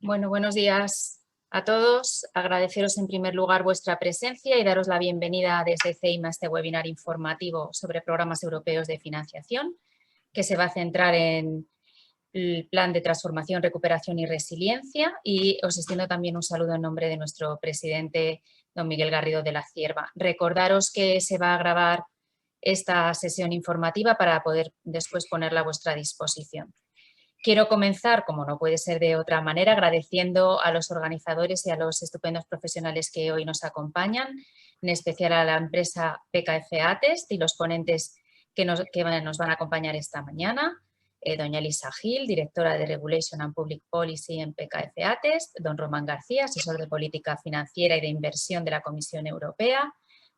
Bueno, buenos días a todos. Agradeceros en primer lugar vuestra presencia y daros la bienvenida desde CEIM a este webinar informativo sobre programas europeos de financiación, que se va a centrar en el Plan de Transformación, Recuperación y Resiliencia, y os extiendo también un saludo en nombre de nuestro presidente, don Miguel Garrido de la Cierva. Recordaros que se va a grabar esta sesión informativa para poder después ponerla a vuestra disposición. Quiero comenzar, como no puede ser de otra manera, agradeciendo a los organizadores y a los estupendos profesionales que hoy nos acompañan, en especial a la empresa PKF Atest y los ponentes que nos van a acompañar esta mañana. Doña Elisa Gil, directora de Regulation and Public Policy en PKF Atest, don Román García, asesor de política financiera y de inversión de la Comisión Europea,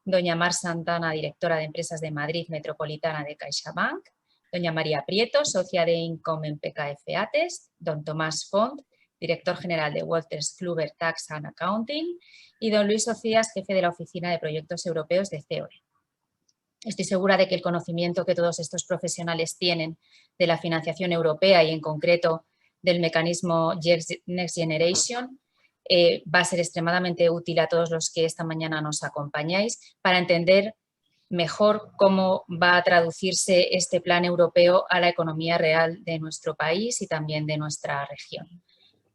doña Mar Santana, directora de empresas de Madrid Metropolitana de CaixaBank, doña María Prieto, socia de Income en PKF Atest, don Tomás Font, director general de Wolters Kluwer Tax and Accounting, y don Luis Ocías, jefe de la Oficina de Proyectos Europeos de CEOE. Estoy segura de que el conocimiento que todos estos profesionales tienen de la financiación europea y en concreto del mecanismo Next Generation va a ser extremadamente útil a todos los que esta mañana nos acompañáis para entender mejor cómo va a traducirse este plan europeo a la economía real de nuestro país y también de nuestra región.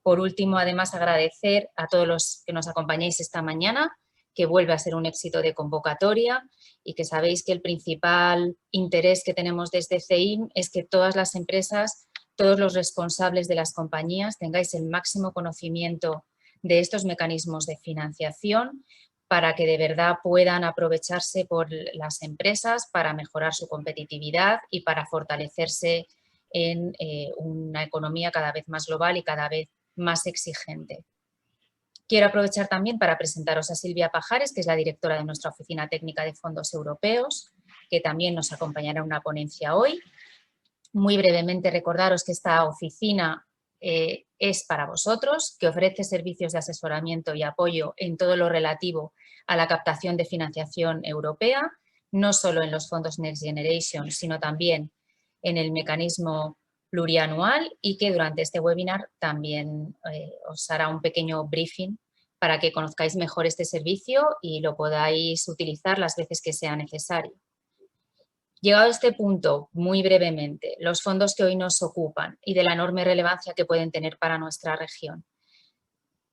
Por último, además, agradecer a todos los que nos acompañáis esta mañana, que vuelve a ser un éxito de convocatoria y que sabéis que el principal interés que tenemos desde CEIM es que todas las empresas, todos los responsables de las compañías tengáis el máximo conocimiento de estos mecanismos de financiación para que de verdad puedan aprovecharse por las empresas para mejorar su competitividad y para fortalecerse en una economía cada vez más global y cada vez más exigente. Quiero aprovechar también para presentaros a Silvia Pajares, que es la directora de nuestra Oficina Técnica de Fondos Europeos, que también nos acompañará en una ponencia hoy. Muy brevemente recordaros que esta oficina es para vosotros, que ofrece servicios de asesoramiento y apoyo en todo lo relativo a la captación de financiación europea, no solo en los fondos Next Generation, sino también en el mecanismo plurianual y que durante este webinar también os hará un pequeño briefing para que conozcáis mejor este servicio y lo podáis utilizar las veces que sea necesario. Llegado a este punto, muy brevemente, los fondos que hoy nos ocupan y de la enorme relevancia que pueden tener para nuestra región.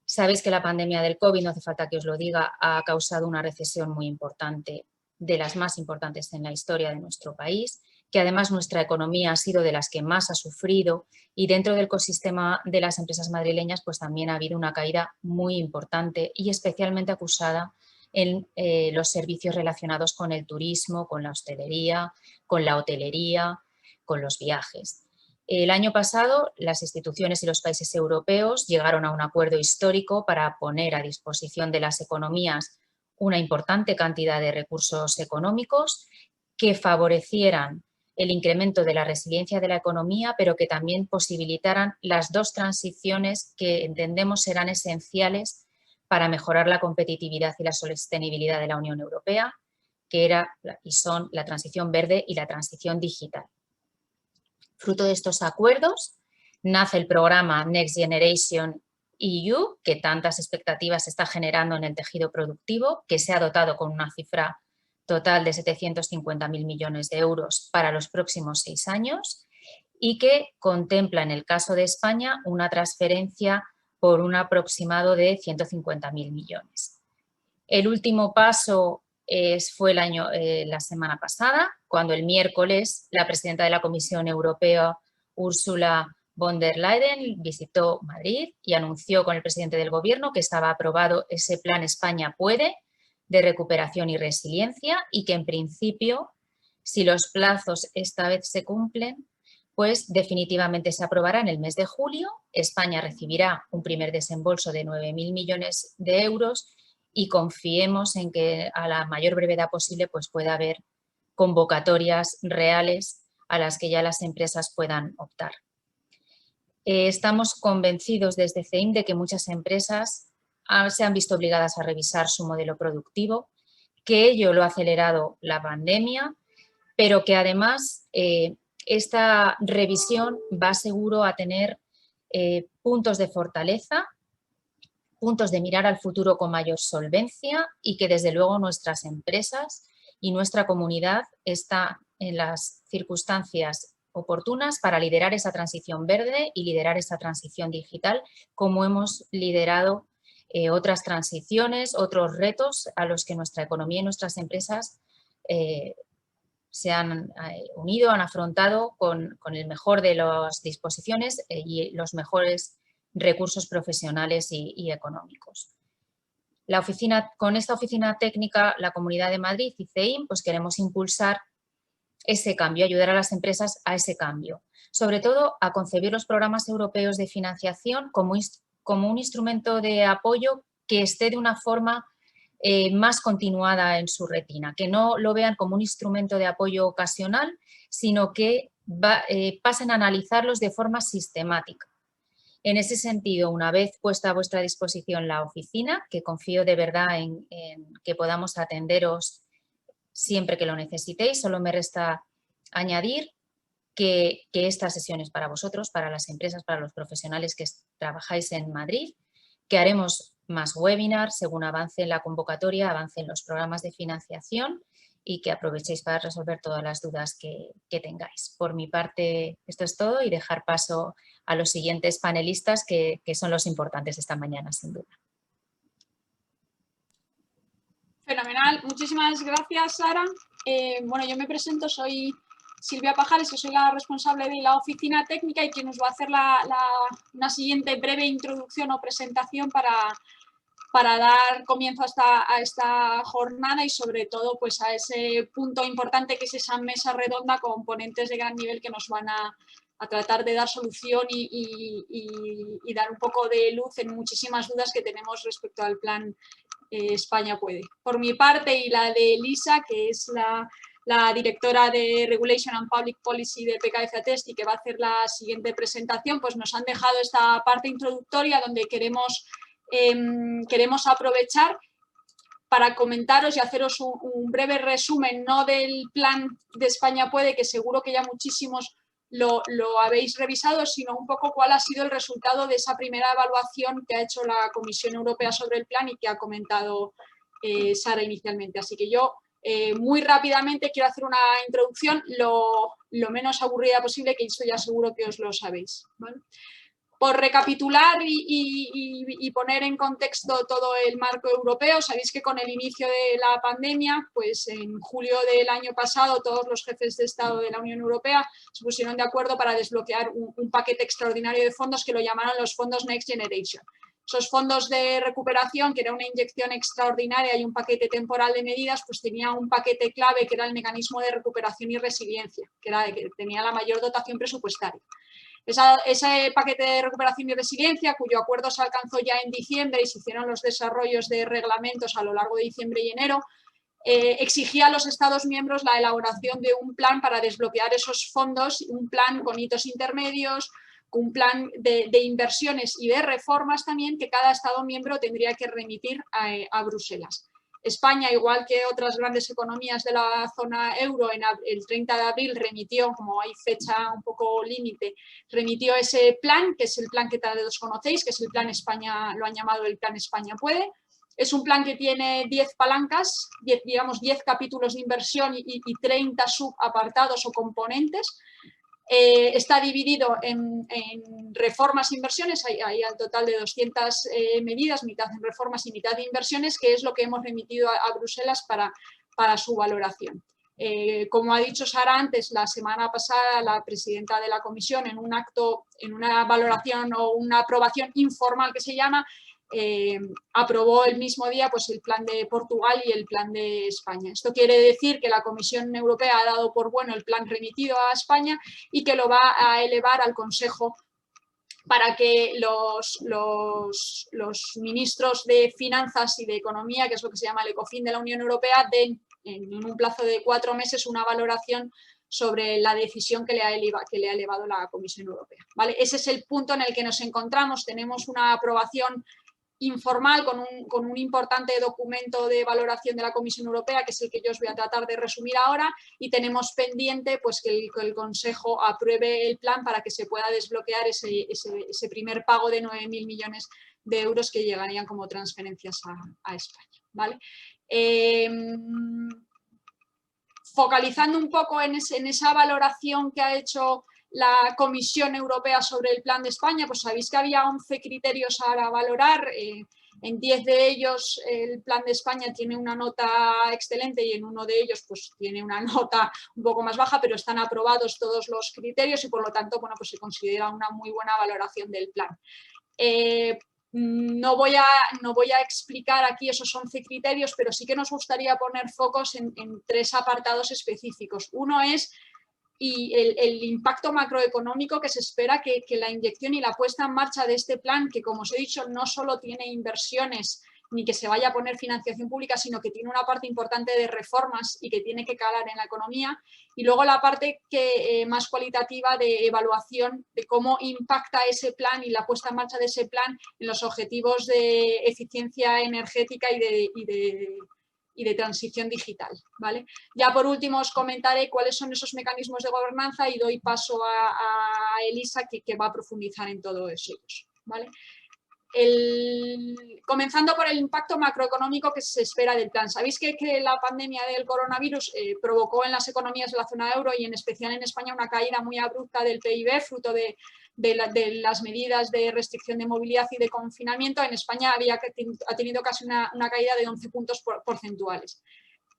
Sabéis que la pandemia del COVID, no hace falta que os lo diga, ha causado una recesión muy importante, de las más importantes en la historia de nuestro país, que además nuestra economía ha sido de las que más ha sufrido y dentro del ecosistema de las empresas madrileñas pues también ha habido una caída muy importante y especialmente acusada en los servicios relacionados con el turismo, con la hostelería, con la hotelería, con los viajes. El año pasado, las instituciones y los países europeos llegaron a un acuerdo histórico para poner a disposición de las economías una importante cantidad de recursos económicos que favorecieran el incremento de la resiliencia de la economía, pero que también posibilitaran las dos transiciones que entendemos serán esenciales para mejorar la competitividad y la sostenibilidad de la Unión Europea, que era y son la transición verde y la transición digital. Fruto de estos acuerdos nace el programa Next Generation EU, que tantas expectativas está generando en el tejido productivo, que se ha dotado con una cifra total de 750.000 millones de euros para los próximos 6 años y que contempla en el caso de España una transferencia por un aproximado de 150.000 millones. El último paso fue la semana pasada, cuando el miércoles la presidenta de la Comisión Europea, Ursula von der Leyen, visitó Madrid y anunció con el presidente del Gobierno que estaba aprobado ese Plan España Puede de recuperación y resiliencia y que en principio, si los plazos esta vez se cumplen, pues definitivamente se aprobará en el mes de julio. España recibirá un primer desembolso de 9.000 millones de euros y confiemos en que a la mayor brevedad posible pues pueda haber convocatorias reales a las que ya las empresas puedan optar. Estamos convencidos desde CEIM de que muchas empresas se han visto obligadas a revisar su modelo productivo, que ello lo ha acelerado la pandemia, pero que además esta revisión va seguro a tener puntos de fortaleza, puntos de mirar al futuro con mayor solvencia y que desde luego nuestras empresas y nuestra comunidad está en las circunstancias oportunas para liderar esa transición verde y liderar esa transición digital, como hemos liderado otras transiciones, otros retos a los que nuestra economía y nuestras empresas se han unido, han afrontado con el mejor de las disposiciones y los mejores recursos profesionales y económicos. Con esta oficina técnica, la Comunidad de Madrid y CEIM, pues queremos impulsar ese cambio, ayudar a las empresas a ese cambio. Sobre todo a concebir los programas europeos de financiación como un instrumento de apoyo que esté de una forma más continuada en su retina, que no lo vean como un instrumento de apoyo ocasional, sino que pasen a analizarlos de forma sistemática. En ese sentido, una vez puesta a vuestra disposición la oficina, que confío de verdad en que podamos atenderos siempre que lo necesitéis, solo me resta añadir que esta sesión es para vosotros, para las empresas, para los profesionales que trabajáis en Madrid, que haremos más webinars según avance en la convocatoria, avancen los programas de financiación y que aprovechéis para resolver todas las dudas que tengáis. Por mi parte, esto es todo y dejar paso a los siguientes panelistas que son los importantes esta mañana, sin duda. Fenomenal. Muchísimas gracias, Sara. Bueno, yo me presento, soy Silvia Pajares, que soy la responsable de la oficina técnica y quien nos va a hacer una siguiente breve introducción o presentación para dar comienzo a esta jornada y sobre todo pues a ese punto importante que es esa mesa redonda con ponentes de gran nivel que nos van a tratar de dar solución y dar un poco de luz en muchísimas dudas que tenemos respecto al plan España Puede. Por mi parte y la de Lisa, que es la directora de Regulation and Public Policy de PKF Atest y que va a hacer la siguiente presentación, pues nos han dejado esta parte introductoria donde queremos aprovechar para comentaros y haceros un breve resumen, no del plan de España Puede, que seguro que ya muchísimos lo habéis revisado, sino un poco cuál ha sido el resultado de esa primera evaluación que ha hecho la Comisión Europea sobre el plan y que ha comentado Sara inicialmente. Así que yo muy rápidamente quiero hacer una introducción lo menos aburrida posible, que esto ya seguro que os lo sabéis, ¿vale? Por recapitular y poner en contexto todo el marco europeo, sabéis que con el inicio de la pandemia, pues en julio del año pasado todos los jefes de Estado de la Unión Europea se pusieron de acuerdo para desbloquear un paquete extraordinario de fondos que lo llamaron los fondos Next Generation. Esos fondos de recuperación, que era una inyección extraordinaria y un paquete temporal de medidas, pues tenía un paquete clave que era el mecanismo de recuperación y resiliencia, que tenía la mayor dotación presupuestaria. Ese paquete de recuperación y resiliencia, cuyo acuerdo se alcanzó ya en diciembre y se hicieron los desarrollos de reglamentos a lo largo de diciembre y enero, exigía a los Estados miembros la elaboración de un plan para desbloquear esos fondos, un plan con hitos intermedios, un plan de inversiones y de reformas también que cada Estado miembro tendría que remitir a Bruselas. España, igual que otras grandes economías de la zona euro, el 30 de abril remitió, como hay fecha un poco límite, remitió ese plan, que es el plan que todos conocéis, que es el plan España, lo han llamado el plan España Puede. Es un plan que tiene 10 palancas, 10 capítulos de inversión y 30 subapartados o componentes. Está dividido en reformas e inversiones, hay al total de 200 medidas, mitad en reformas y mitad de inversiones, que es lo que hemos remitido a Bruselas para su valoración. Como ha dicho Sara antes, la semana pasada la presidenta de la Comisión en un acto, en una valoración o una aprobación informal que se llama, aprobó el mismo día pues, el plan de Portugal y el plan de España. Esto quiere decir que la Comisión Europea ha dado por bueno el plan remitido a España y que lo va a elevar al Consejo para que los ministros de Finanzas y de Economía, que es lo que se llama el ECOFIN de la Unión Europea, den en un plazo de 4 meses una valoración sobre la decisión que le ha elevado la Comisión Europea, ¿vale? Ese es el punto en el que nos encontramos. Tenemos una aprobación informal con un importante documento de valoración de la Comisión Europea, que es el que yo os voy a tratar de resumir ahora, y tenemos pendiente pues, que el Consejo apruebe el plan para que se pueda desbloquear ese primer pago de 9.000 millones de euros que llegarían como transferencias a España, ¿vale? Focalizando un poco en esa valoración que ha hecho la Comisión Europea sobre el Plan de España, pues sabéis que había 11 criterios a valorar. En 10 de ellos el Plan de España tiene una nota excelente y en uno de ellos pues tiene una nota un poco más baja, pero están aprobados todos los criterios y por lo tanto bueno, pues se considera una muy buena valoración del plan. No voy a explicar aquí esos 11 criterios, pero sí que nos gustaría poner focos en 3 apartados específicos. Uno es el impacto macroeconómico que se espera que la inyección y la puesta en marcha de este plan, que como os he dicho no solo tiene inversiones ni que se vaya a poner financiación pública, sino que tiene una parte importante de reformas y que tiene que calar en la economía. Y luego la parte más cualitativa de evaluación de cómo impacta ese plan y la puesta en marcha de ese plan en los objetivos de eficiencia energética y de transición digital, ¿vale? Ya por último os comentaré cuáles son esos mecanismos de gobernanza y doy paso a Elisa que va a profundizar en todo eso, ¿vale? Comenzando por el impacto macroeconómico que se espera del plan. Sabéis que la pandemia del coronavirus provocó en las economías de la zona euro y en especial en España una caída muy abrupta del PIB, fruto de las medidas de restricción de movilidad y de confinamiento. En España ha tenido casi una caída de 11 puntos porcentuales.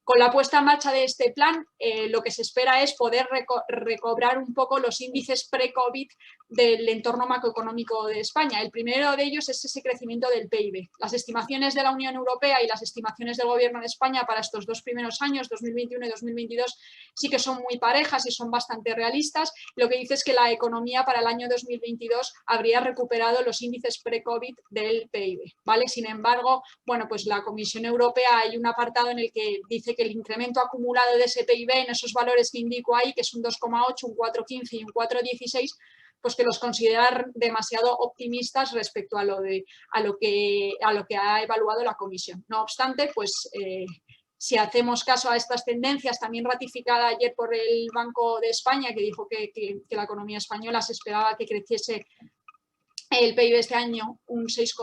Con la puesta en marcha de este plan, lo que se espera es poder recobrar un poco los índices pre-COVID del entorno macroeconómico de España. El primero de ellos es ese crecimiento del PIB. Las estimaciones de la Unión Europea y las estimaciones del Gobierno de España para estos 2 primeros años, 2021 y 2022, sí que son muy parejas y son bastante realistas. Lo que dice es que la economía para el año 2022 habría recuperado los índices pre-COVID del PIB, ¿vale? Sin embargo, bueno, pues la Comisión Europea hay un apartado en el que dice que el incremento acumulado de ese PIB en esos valores que indico ahí, que es un 2,8, un 4,15 y un 4,16, pues que los consideran demasiado optimistas respecto a lo que ha evaluado la Comisión. No obstante, pues si hacemos caso a estas tendencias, también ratificada ayer por el Banco de España, que dijo que la economía española se esperaba que creciese el PIB este año un 6,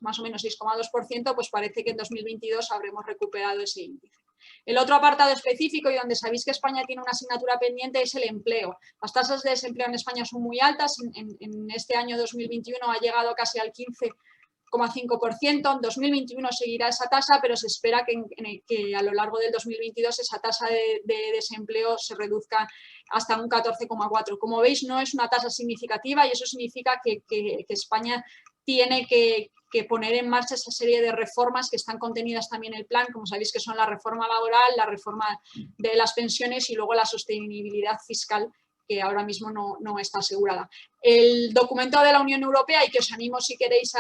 más o menos 6,2%, pues parece que en 2022 habremos recuperado ese índice. El otro apartado específico y donde sabéis que España tiene una asignatura pendiente es el empleo. Las tasas de desempleo en España son muy altas. En este año 2021 ha llegado casi al 15,5%. En 2021 seguirá esa tasa, pero se espera que a lo largo del 2022 esa tasa de desempleo se reduzca hasta un 14,4%. Como veis, no es una tasa significativa y eso significa que España tiene que poner en marcha esa serie de reformas que están contenidas también en el plan, como sabéis que son la reforma laboral, la reforma de las pensiones y luego la sostenibilidad fiscal, que ahora mismo no está asegurada. El documento de la Unión Europea, y que os animo si queréis,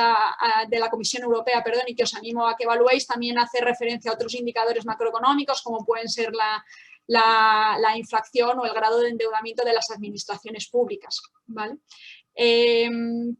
de la Comisión Europea, perdón, y que os animo a que evaluéis, también hace referencia a otros indicadores macroeconómicos, como pueden ser la inflación o el grado de endeudamiento de las administraciones públicas, ¿vale?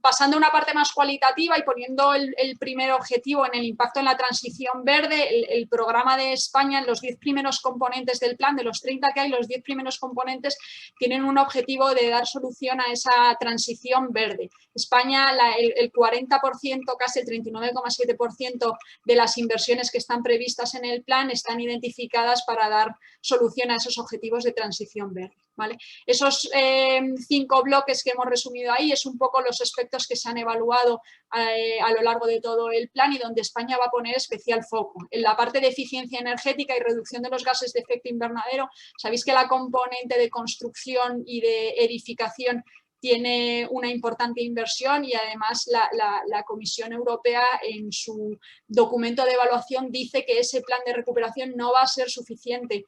Pasando a una parte más cualitativa y poniendo el primer objetivo en el impacto en la transición verde, el programa de España, en los 10 primeros componentes del plan, de los 30 que hay, los 10 primeros componentes tienen un objetivo de dar solución a esa transición verde. España, el 40%, casi el 39,7% de las inversiones que están previstas en el plan están identificadas para dar solución a esos objetivos de transición verde, ¿vale? Esos 5 bloques que hemos resumido ahí es un poco los aspectos que se han evaluado a lo largo de todo el plan y donde España va a poner especial foco. En la parte de eficiencia energética y reducción de los gases de efecto invernadero, sabéis que la componente de construcción y de edificación tiene una importante inversión y además la Comisión Europea en su documento de evaluación dice que ese plan de recuperación no va a ser suficiente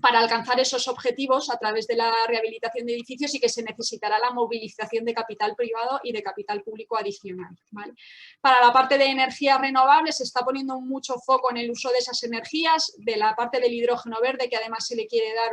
para alcanzar esos objetivos a través de la rehabilitación de edificios y que se necesitará la movilización de capital privado y de capital público adicional, ¿vale? Para la parte de energías renovables se está poniendo mucho foco en el uso de esas energías, de la parte del hidrógeno verde, que además se le quiere dar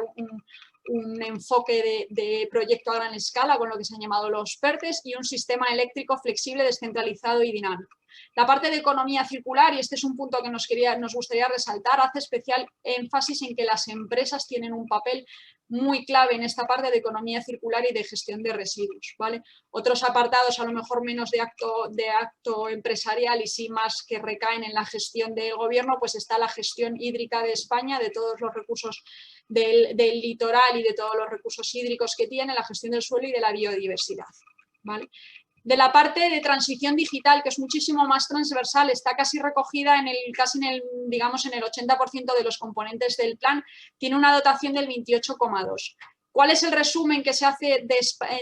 un enfoque de proyecto a gran escala con lo que se han llamado los PERTES y un sistema eléctrico flexible, descentralizado y dinámico. La parte de economía circular, y este es un punto que nos gustaría resaltar, hace especial énfasis en que las empresas tienen un papel muy clave en esta parte de economía circular y de gestión de residuos, ¿vale? Otros apartados a lo mejor menos de acto empresarial y sí más que recaen en la gestión del gobierno, pues está la gestión hídrica de España, de todos los recursos del litoral y de todos los recursos hídricos que tiene, la gestión del suelo y de la biodiversidad, ¿vale? De la parte de transición digital, que es muchísimo más transversal, está casi recogida digamos, en el 80% de los componentes del plan, tiene una dotación del 28,2%. ¿Cuál es el resumen que se hace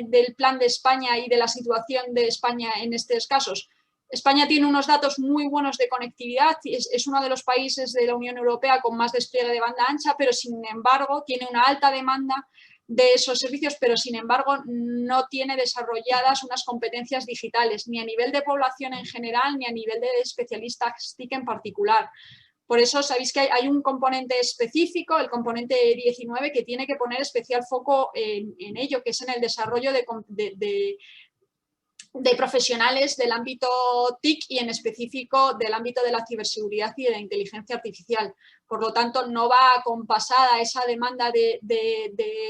del plan de España y de la situación de España en estos casos? España tiene unos datos muy buenos de conectividad, es uno de los países de la Unión Europea con más despliegue de banda ancha, pero sin embargo tiene una alta demanda de esos servicios, pero sin embargo no tiene desarrolladas unas competencias digitales, ni a nivel de población en general, ni a nivel de especialistas TIC en particular. Por eso sabéis que hay un componente específico, el componente 19, que tiene que poner especial foco en ello, que es en el desarrollo de profesionales del ámbito TIC y en específico del ámbito de la ciberseguridad y de la inteligencia artificial. Por lo tanto, no va acompasada esa demanda de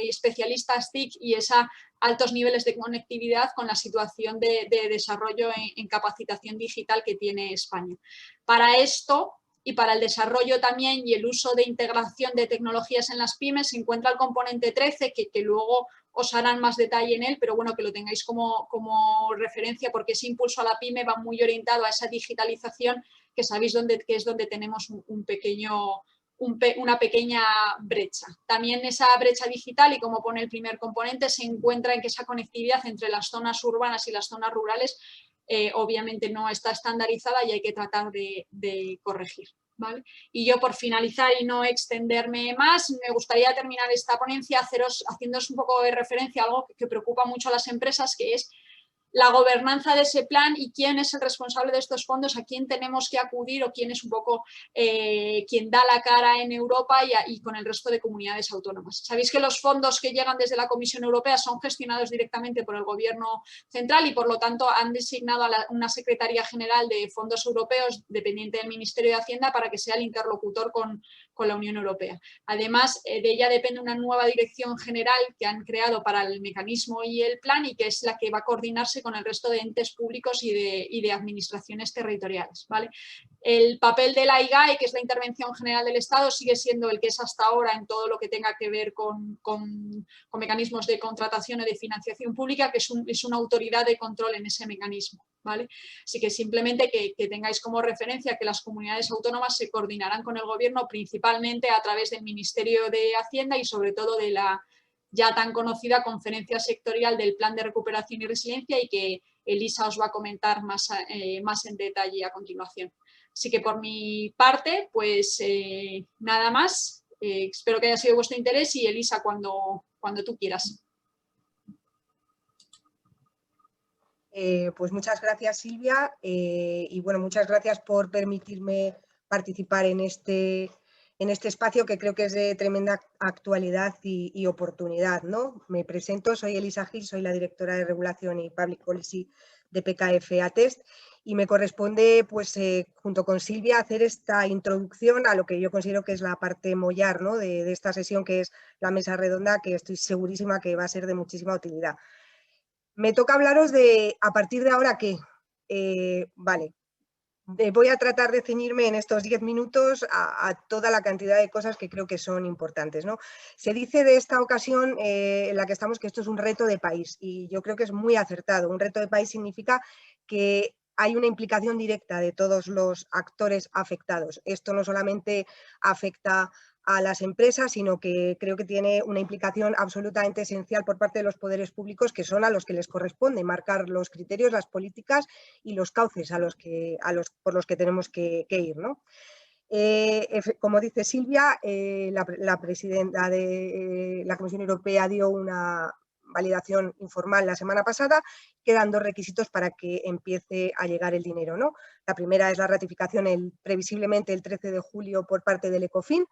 especialistas TIC y esos altos niveles de conectividad con la situación de desarrollo en capacitación digital que tiene España. Para esto y para el desarrollo también y el uso de integración de tecnologías en las pymes se encuentra el componente 13, que luego os harán más detalle en él, pero bueno, que lo tengáis como referencia porque ese impulso a la pyme va muy orientado a esa digitalización que sabéis que es donde tenemos una pequeña brecha. También esa brecha digital, y como pone el primer componente, se encuentra en que esa conectividad entre las zonas urbanas y las zonas rurales obviamente no está estandarizada y hay que tratar de corregir. ¿Vale? Y yo, por finalizar y no extenderme más, me gustaría terminar esta ponencia haciéndoos un poco de referencia a algo que preocupa mucho a las empresas, que es la gobernanza de ese plan y quién es el responsable de estos fondos, a quién tenemos que acudir o quién es un poco quien da la cara en Europa y con el resto de comunidades autónomas. Sabéis que los fondos que llegan desde la Comisión Europea son gestionados directamente por el Gobierno central y por lo tanto han designado a una Secretaría General de Fondos Europeos dependiente del Ministerio de Hacienda para que sea el interlocutor con la Unión Europea. Además, de ella depende una nueva dirección general que han creado para el mecanismo y el plan y que es la que va a coordinarse con el resto de entes públicos y de administraciones territoriales, ¿vale? El papel de la IGAE, que es la Intervención General del Estado, sigue siendo el que es hasta ahora en todo lo que tenga que ver con mecanismos de contratación o de financiación pública, que es una autoridad de control en ese mecanismo, ¿vale? Así que simplemente que tengáis como referencia que las comunidades autónomas se coordinarán con el Gobierno principalmente a través del Ministerio de Hacienda y sobre todo de la ya tan conocida conferencia sectorial del Plan de Recuperación y Resiliencia y que Elisa os va a comentar más en detalle a continuación. Así que por mi parte, pues nada más. Espero que haya sido de vuestro interés y Elisa, cuando tú quieras. Pues muchas gracias, Silvia, y bueno, muchas gracias por permitirme participar en este espacio que creo que es de tremenda actualidad y oportunidad, ¿no? Me presento, soy Elisa Gil, soy la directora de Regulación y Public Policy de PKF Atest y me corresponde, pues, junto con Silvia, hacer esta introducción a lo que yo considero que es la parte mollar, ¿no? de esta sesión, que es la mesa redonda, que estoy segurísima que va a ser de muchísima utilidad. Me toca hablaros de, a partir de ahora, ¿qué? Vale. Voy a tratar de ceñirme en estos 10 minutos a toda la cantidad de cosas que creo que son importantes, ¿no? Se dice de esta ocasión en la que estamos que esto es un reto de país y yo creo que es muy acertado. Un reto de país significa que hay una implicación directa de todos los actores afectados. Esto no solamente afecta a las empresas, sino que creo que tiene una implicación absolutamente esencial por parte de los poderes públicos, que son a los que les corresponde marcar los criterios, las políticas y los cauces por los que tenemos que ir, ¿no? Como dice Silvia, la presidenta de la Comisión Europea dio una validación informal la semana pasada. Quedan dos requisitos para que empiece a llegar el dinero, ¿no? La primera es la ratificación previsiblemente el 13 de julio por parte del ECOFIN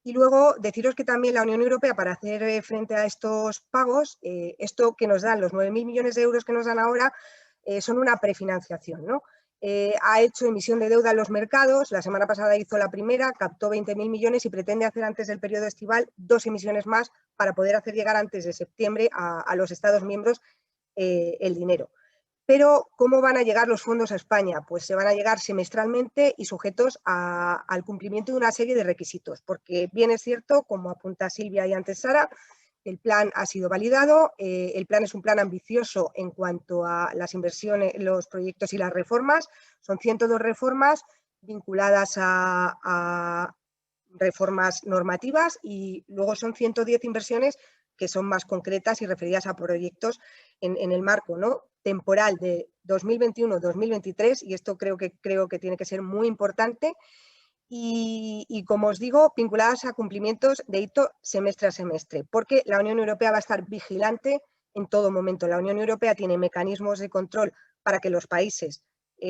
Y luego deciros que también la Unión Europea, para hacer frente a estos pagos, esto que nos dan, los 9.000 millones de euros que nos dan ahora, son una prefinanciación, ¿no? Ha hecho emisión de deuda en los mercados, la semana pasada hizo la primera, captó 20.000 millones y pretende hacer antes del periodo estival 2 emisiones más para poder hacer llegar antes de septiembre a los Estados miembros el dinero. Pero, ¿cómo van a llegar los fondos a España? Pues se van a llegar semestralmente y sujetos al cumplimiento de una serie de requisitos, porque bien es cierto, como apunta Silvia y antes Sara, el plan ha sido validado, el plan es un plan ambicioso en cuanto a las inversiones, los proyectos y las reformas, son 102 reformas vinculadas a reformas normativas y luego son 110 inversiones que son más concretas y referidas a proyectos en el marco, ¿no?, temporal de 2021-2023, y esto creo que tiene que ser muy importante. Y como os digo, vinculadas a cumplimientos de hito semestre a semestre, porque la Unión Europea va a estar vigilante en todo momento. La Unión Europea tiene mecanismos de control para que los países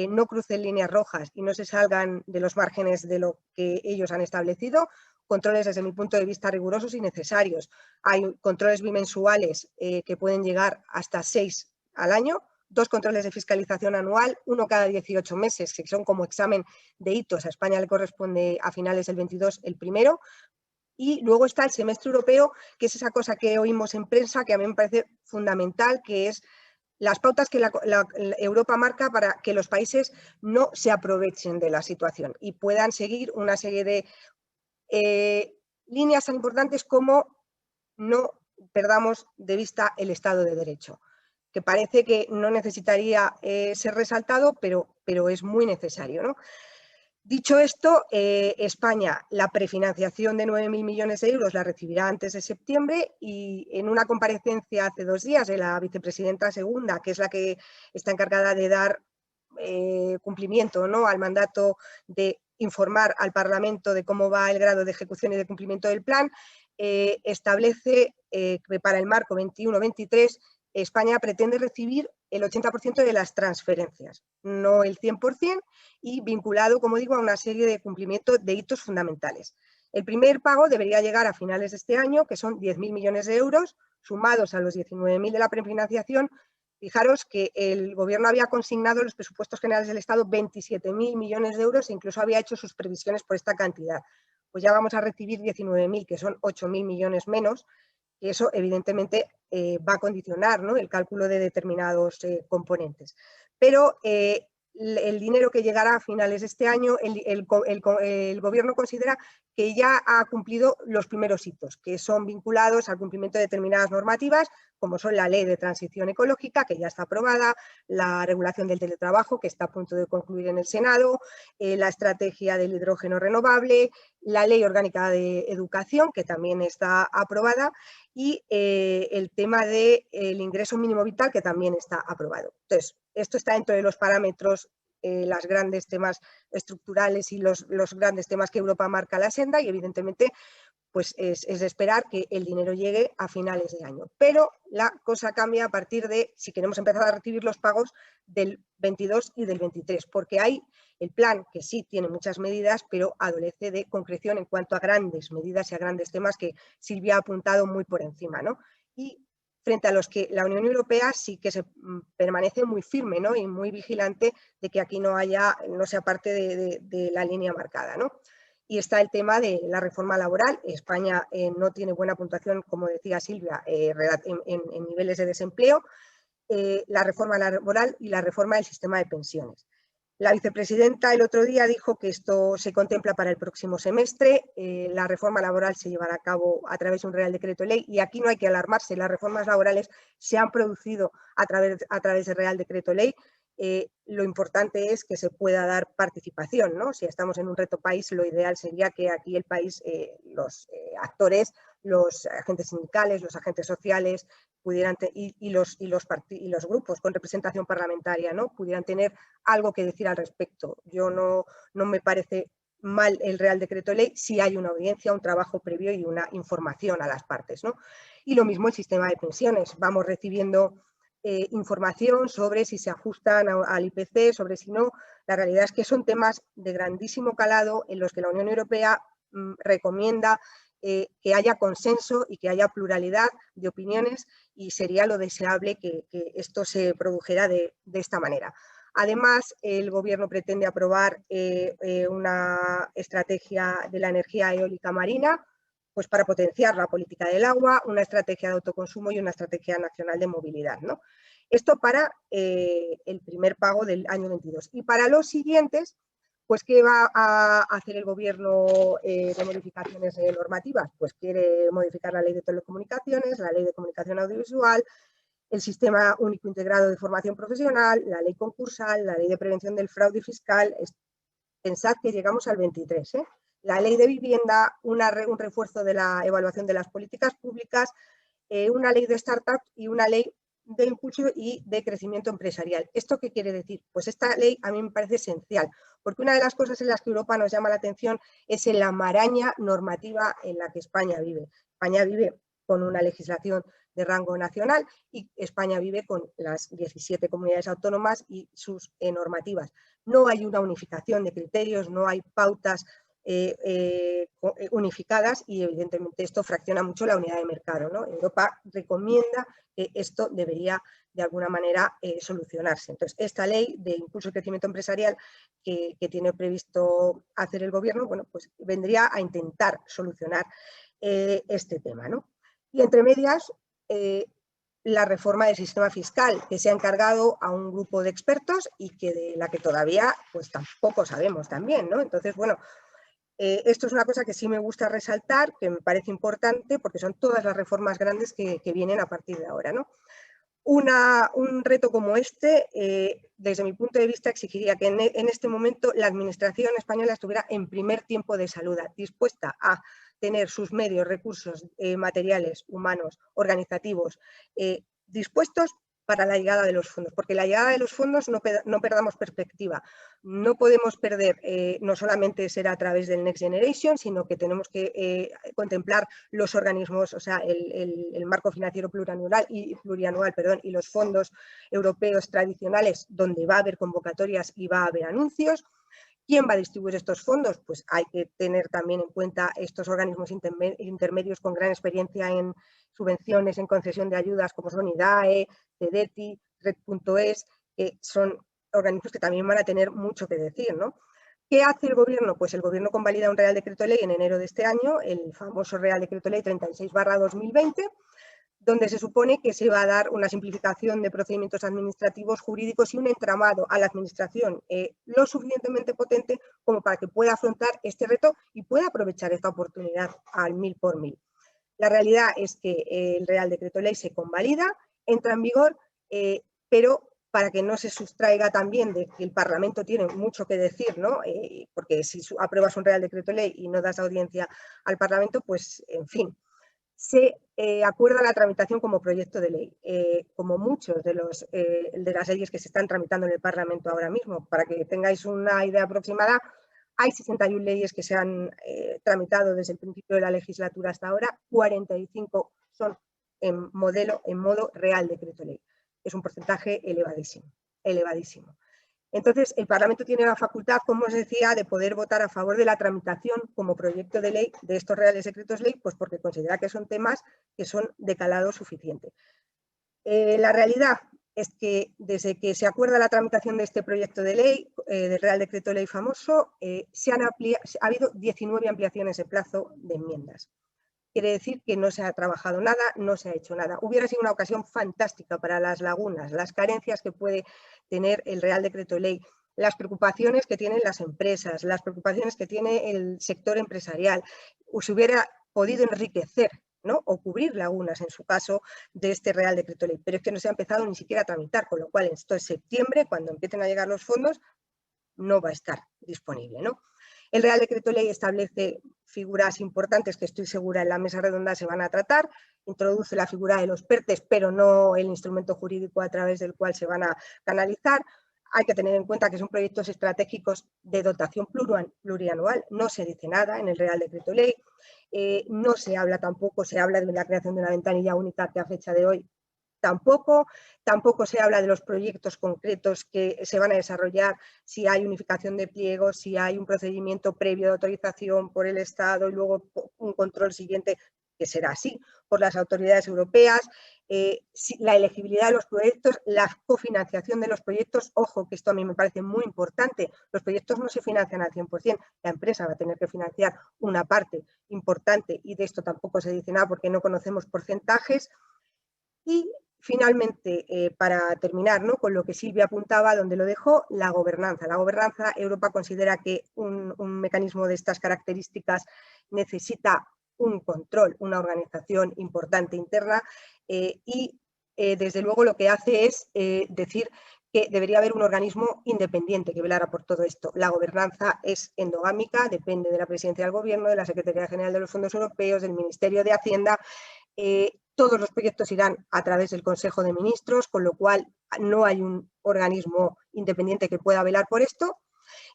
no crucen líneas rojas y no se salgan de los márgenes de lo que ellos han establecido. Controles, desde mi punto de vista, rigurosos y necesarios. Hay controles bimensuales que pueden llegar hasta 6 al año, 2 controles de fiscalización anual, uno cada 18 meses, que son como examen de hitos. A España le corresponde a finales del 22 el primero. Y luego está el semestre europeo, que es esa cosa que oímos en prensa, que a mí me parece fundamental, que es las pautas que la Europa marca para que los países no se aprovechen de la situación y puedan seguir una serie de líneas tan importantes como no perdamos de vista el Estado de Derecho, que parece que no necesitaría ser resaltado, pero es muy necesario, ¿no? Dicho esto, España, la prefinanciación de 9.000 millones de euros la recibirá antes de septiembre, y en una comparecencia hace 2 días de la vicepresidenta segunda, que es la que está encargada de dar cumplimiento, ¿no?, al mandato de informar al Parlamento de cómo va el grado de ejecución y de cumplimiento del plan, establece que para el marco 21-23 España pretende recibir el 80% de las transferencias, no el 100%, y vinculado, como digo, a una serie de cumplimiento de hitos fundamentales. El primer pago debería llegar a finales de este año, que son 10.000 millones de euros, sumados a los 19.000 de la prefinanciación. Fijaros que el Gobierno había consignado en los presupuestos generales del Estado 27.000 millones de euros e incluso había hecho sus previsiones por esta cantidad. Pues ya vamos a recibir 19.000, que son 8.000 millones menos, y eso evidentemente va a condicionar, ¿no?, el cálculo de determinados componentes. Pero el dinero que llegará a finales de este año, el Gobierno considera que ya ha cumplido los primeros hitos, que son vinculados al cumplimiento de determinadas normativas, como son la Ley de Transición Ecológica, que ya está aprobada, la regulación del teletrabajo, que está a punto de concluir en el Senado, la estrategia del hidrógeno renovable, la Ley Orgánica de Educación, que también está aprobada, y el tema del ingreso mínimo vital, que también está aprobado. Entonces, esto está dentro de los parámetros, los grandes temas estructurales y los grandes temas que Europa marca la senda, y evidentemente pues es de esperar que el dinero llegue a finales de año. Pero la cosa cambia a partir de, si queremos empezar a recibir los pagos del 22 y del 23, porque hay el plan que sí tiene muchas medidas, pero adolece de concreción en cuanto a grandes medidas y a grandes temas que Silvia ha apuntado muy por encima, ¿no? Y frente a los que la Unión Europea sí que se permanece muy firme, ¿no?, y muy vigilante de que aquí no sea parte de la línea marcada, ¿no? Y está el tema de la reforma laboral. España no tiene buena puntuación, como decía Silvia, en niveles de desempleo. La reforma laboral y la reforma del sistema de pensiones. La vicepresidenta el otro día dijo que esto se contempla para el próximo semestre. La reforma laboral se llevará a cabo a través de un Real Decreto Ley, y aquí no hay que alarmarse, las reformas laborales se han producido a través de Real Decreto Ley. Lo importante es que se pueda dar participación, ¿no? Si estamos en un reto país, lo ideal sería que aquí el país, los actores, los agentes sindicales, los agentes sociales, pudieran y los grupos con representación parlamentaria, ¿no?, pudieran tener algo que decir al respecto. Yo no me parece mal el Real Decreto Ley si hay una audiencia, un trabajo previo y una información a las partes, ¿no? Y lo mismo el sistema de pensiones. Vamos recibiendo información sobre si se ajustan al IPC, sobre si no. La realidad es que son temas de grandísimo calado en los que la Unión Europea recomienda que haya consenso y que haya pluralidad de opiniones, y sería lo deseable que esto se produjera de esta manera. Además, el Gobierno pretende aprobar una estrategia de la energía eólica marina, pues para potenciar la política del agua, una estrategia de autoconsumo y una estrategia nacional de movilidad, ¿no? Esto para el primer pago del año 22. Y para los siguientes, pues ¿qué va a hacer el Gobierno de modificaciones normativas? Pues quiere modificar la Ley de Telecomunicaciones, la Ley de Comunicación Audiovisual, el Sistema Único Integrado de Formación Profesional, la Ley Concursal, la Ley de Prevención del Fraude Fiscal. Pensad que llegamos al 23, ¿eh? La Ley de Vivienda, un refuerzo de la evaluación de las políticas públicas, una ley de startups y una ley de impulso y de crecimiento empresarial. ¿Esto qué quiere decir? Pues esta ley a mí me parece esencial, porque una de las cosas en las que Europa nos llama la atención es en la maraña normativa en la que España vive. España vive con una legislación de rango nacional y España vive con las 17 comunidades autónomas y sus normativas. No hay una unificación de criterios, no hay pautas unificadas, y evidentemente esto fracciona mucho la unidad de mercado, ¿no? Europa recomienda que esto debería de alguna manera solucionarse. Entonces, esta ley de impulso y crecimiento empresarial que tiene previsto hacer el Gobierno, bueno, pues vendría a intentar solucionar este tema, ¿no? Y entre medias, la reforma del sistema fiscal, que se ha encargado a un grupo de expertos y que de la que todavía pues tampoco sabemos también, ¿no? Entonces, bueno, esto es una cosa que sí me gusta resaltar, que me parece importante, porque son todas las reformas grandes que vienen a partir de ahora, ¿no? Un reto como este, desde mi punto de vista, exigiría que en este momento la Administración española estuviera en primer tiempo de salud, dispuesta a tener sus medios, recursos materiales, humanos, organizativos, dispuestos para la llegada de los fondos, porque la llegada de los fondos no perdamos perspectiva. No podemos perder, no solamente será a través del Next Generation, sino que tenemos que contemplar los organismos, o sea, el marco financiero plurianual y los fondos europeos tradicionales, donde va a haber convocatorias y va a haber anuncios. ¿Quién va a distribuir estos fondos? Pues hay que tener también en cuenta estos organismos intermedios con gran experiencia en subvenciones, en concesión de ayudas, como son IDAE, CEDETI, Red.es, que son organismos que también van a tener mucho que decir, ¿no? ¿Qué hace el Gobierno? Pues el Gobierno convalida un Real Decreto Ley en enero de este año, el famoso Real Decreto Ley 36/2020, donde se supone que se va a dar una simplificación de procedimientos administrativos, jurídicos y un entramado a la Administración lo suficientemente potente como para que pueda afrontar este reto y pueda aprovechar esta oportunidad al 1000 por 1000. La realidad es que el Real Decreto Ley se convalida, entra en vigor, pero para que no se sustraiga también de que el Parlamento tiene mucho que decir, ¿no? Porque si apruebas un Real Decreto Ley y no das audiencia al Parlamento, pues, en fin, se acuerda la tramitación como proyecto de ley, como muchos de las leyes que se están tramitando en el Parlamento ahora mismo. Para que tengáis una idea aproximada, hay 61 leyes que se han tramitado desde el principio de la legislatura hasta ahora, 45 son en modo Real Decreto Ley. Es un porcentaje elevadísimo, elevadísimo. Entonces, el Parlamento tiene la facultad, como os decía, de poder votar a favor de la tramitación como proyecto de ley de estos Reales Decretos Ley, pues porque considera que son temas que son de calado suficiente. La realidad es que desde que se acuerda la tramitación de este proyecto de ley, del Real Decreto Ley famoso, ha habido 19 ampliaciones de plazo de enmiendas. Quiere decir que no se ha trabajado nada, no se ha hecho nada. Hubiera sido una ocasión fantástica para las lagunas, las carencias que puede tener el Real Decreto Ley, las preocupaciones que tienen las empresas, las preocupaciones que tiene el sector empresarial. Se hubiera podido enriquecer, ¿no? O cubrir lagunas, en su caso, de este Real Decreto Ley. Pero es que no se ha empezado ni siquiera a tramitar, con lo cual esto es septiembre, cuando empiecen a llegar los fondos, no va a estar disponible, ¿no? El Real Decreto Ley establece figuras importantes que estoy segura en la mesa redonda se van a tratar, introduce la figura de los PERTEs, pero no el instrumento jurídico a través del cual se van a canalizar. Hay que tener en cuenta que son proyectos estratégicos de dotación plurianual, no se dice nada en el Real Decreto Ley, no se habla tampoco, se habla de la creación de una ventanilla única que a fecha de hoy Tampoco se habla de los proyectos concretos que se van a desarrollar, si hay unificación de pliegos, si hay un procedimiento previo de autorización por el Estado y luego un control siguiente, que será así, por las autoridades europeas, la elegibilidad de los proyectos, la cofinanciación de los proyectos. Ojo, que esto a mí me parece muy importante, los proyectos no se financian al 100%, la empresa va a tener que financiar una parte importante y de esto tampoco se dice nada porque no conocemos porcentajes. Y finalmente, para terminar, ¿no?, con lo que Silvia apuntaba, donde lo dejó, la gobernanza. La gobernanza, Europa considera que un mecanismo de estas características necesita un control, una organización importante interna y desde luego lo que hace es decir que debería haber un organismo independiente que velara por todo esto. La gobernanza es endogámica, depende de la presidencia del gobierno, de la Secretaría General de los Fondos Europeos, del Ministerio de Hacienda. Todos los proyectos irán a través del Consejo de Ministros, con lo cual no hay un organismo independiente que pueda velar por esto.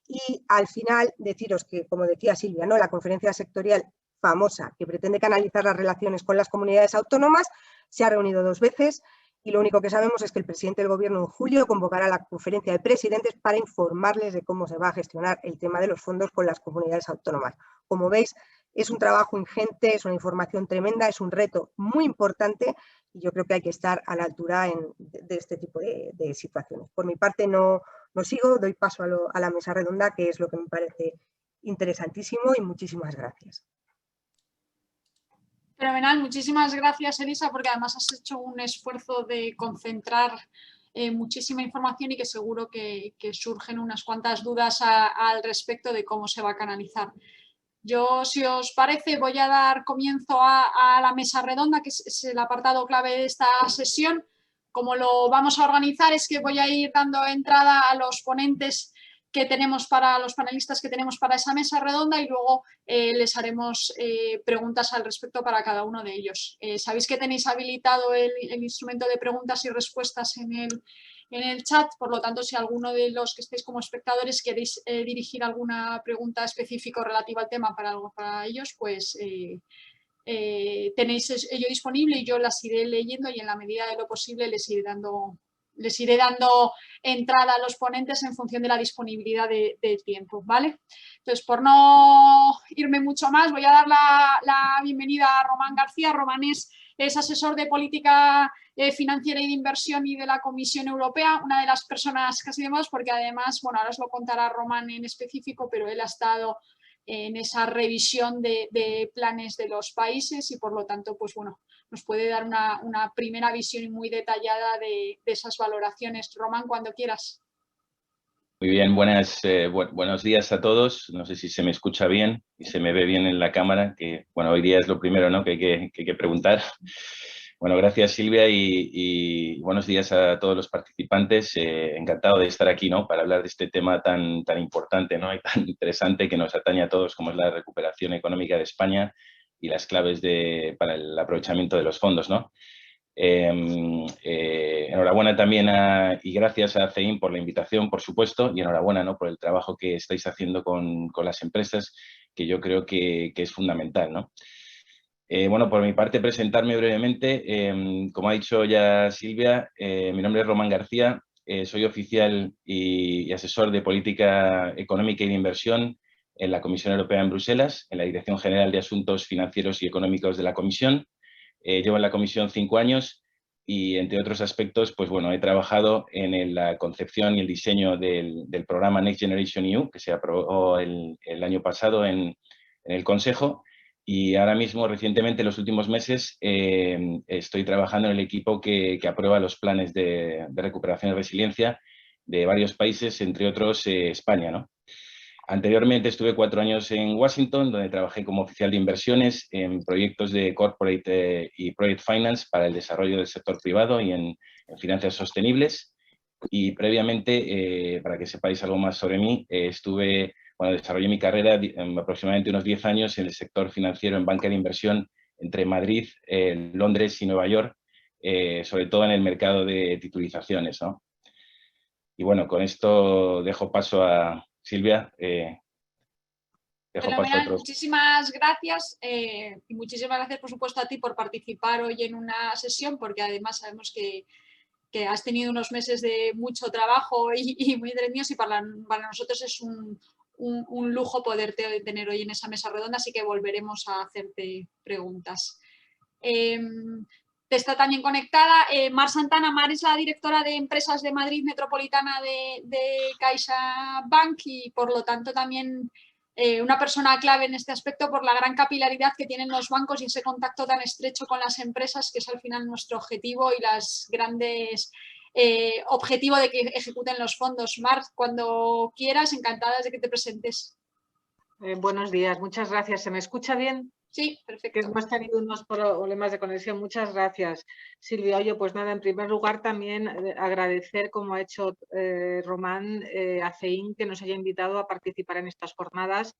Y al final deciros que, como decía Silvia, ¿no?, la conferencia sectorial famosa que pretende canalizar las relaciones con las comunidades autónomas se ha reunido 2 veces y lo único que sabemos es que el presidente del Gobierno en julio convocará la conferencia de presidentes para informarles de cómo se va a gestionar el tema de los fondos con las comunidades autónomas. Como veis, es un trabajo ingente, es una información tremenda, es un reto muy importante y yo creo que hay que estar a la altura de este tipo de situaciones. Por mi parte no sigo, doy paso a la mesa redonda, que es lo que me parece interesantísimo, y muchísimas gracias. Fenomenal, muchísimas gracias, Elisa, porque además has hecho un esfuerzo de concentrar muchísima información y que seguro que surgen unas cuantas dudas al respecto de cómo se va a canalizar. Yo, si os parece, voy a dar comienzo a la mesa redonda, que es el apartado clave de esta sesión. Como lo vamos a organizar es que voy a ir dando entrada a los ponentes que tenemos para los panelistas que tenemos para esa mesa redonda y luego les haremos preguntas al respecto para cada uno de ellos. Sabéis que tenéis habilitado el instrumento de preguntas y respuestas en el chat, por lo tanto, si alguno de los que estéis como espectadores queréis dirigir alguna pregunta específica relativa al tema para ellos, pues tenéis ello disponible y yo las iré leyendo y en la medida de lo posible les iré dando entrada a los ponentes en función de la disponibilidad del tiempo, ¿vale? Entonces, por no irme mucho más, voy a dar la bienvenida a Román García. Román es asesor de política financiera y de inversión y de la Comisión Europea, una de las personas casi de más, porque además, bueno, ahora os lo contará Román en específico, pero él ha estado en esa revisión de planes de los países y por lo tanto, pues bueno, nos puede dar una primera visión muy detallada de esas valoraciones. Román, cuando quieras. Muy bien, buenos días a todos. No sé si se me escucha bien y se me ve bien en la cámara, que bueno, hoy día es lo primero, ¿no?, que hay que preguntar. Bueno, gracias Silvia y buenos días a todos los participantes. Encantado de estar aquí, ¿no?, para hablar de este tema tan importante, ¿no?, y tan interesante que nos atañe a todos, como es la recuperación económica de España y las claves para el aprovechamiento de los fondos, ¿no? Enhorabuena también y gracias a CEIM por la invitación, por supuesto, y enhorabuena, ¿no?, por el trabajo que estáis haciendo con las empresas, que yo creo que es fundamental, ¿no? Bueno, por mi parte, presentarme brevemente. Como ha dicho ya Silvia, mi nombre es Román García, soy oficial y asesor de política económica y de inversión en la Comisión Europea en Bruselas, en la Dirección General de Asuntos Financieros y Económicos de la Comisión. Llevo en la Comisión 5 años y, entre otros aspectos, pues bueno, he trabajado en la concepción y el diseño del programa Next Generation EU, que se aprobó el año pasado en el Consejo. Y ahora mismo, recientemente, en los últimos meses, estoy trabajando en el equipo que aprueba los planes de recuperación y resiliencia de varios países, entre otros España, ¿no? Anteriormente estuve 4 años en Washington, donde trabajé como oficial de inversiones en proyectos de corporate y project finance para el desarrollo del sector privado y en finanzas sostenibles. Y previamente, para que sepáis algo más sobre mí, desarrollé mi carrera aproximadamente unos 10 años en el sector financiero en banca de inversión entre Madrid, Londres y Nueva York, sobre todo en el mercado de titulizaciones, ¿no? Y bueno, con esto dejo paso a Silvia. Dejo paso a Fenomenal, otros. muchísimas gracias y muchísimas gracias por supuesto a ti por participar hoy en una sesión, porque además sabemos que has tenido unos meses de mucho trabajo y muy entretenidos, y para nosotros es un lujo poderte tener hoy en esa mesa redonda, así que volveremos a hacerte preguntas. Está también conectada Mar Santana. Mar es la directora de Empresas de Madrid Metropolitana de CaixaBank y por lo tanto también una persona clave en este aspecto por la gran capilaridad que tienen los bancos y ese contacto tan estrecho con las empresas, que es al final nuestro objetivo y las grandes objetivo de que ejecuten los fondos. Mar, cuando quieras, encantadas de que te presentes. Buenos días, muchas gracias. ¿Se me escucha bien? Sí, perfecto. Que hemos tenido unos problemas de conexión. Muchas gracias, Silvia. Oye, pues nada, en primer lugar también agradecer, como ha hecho Román, a CEIN que nos haya invitado a participar en estas jornadas,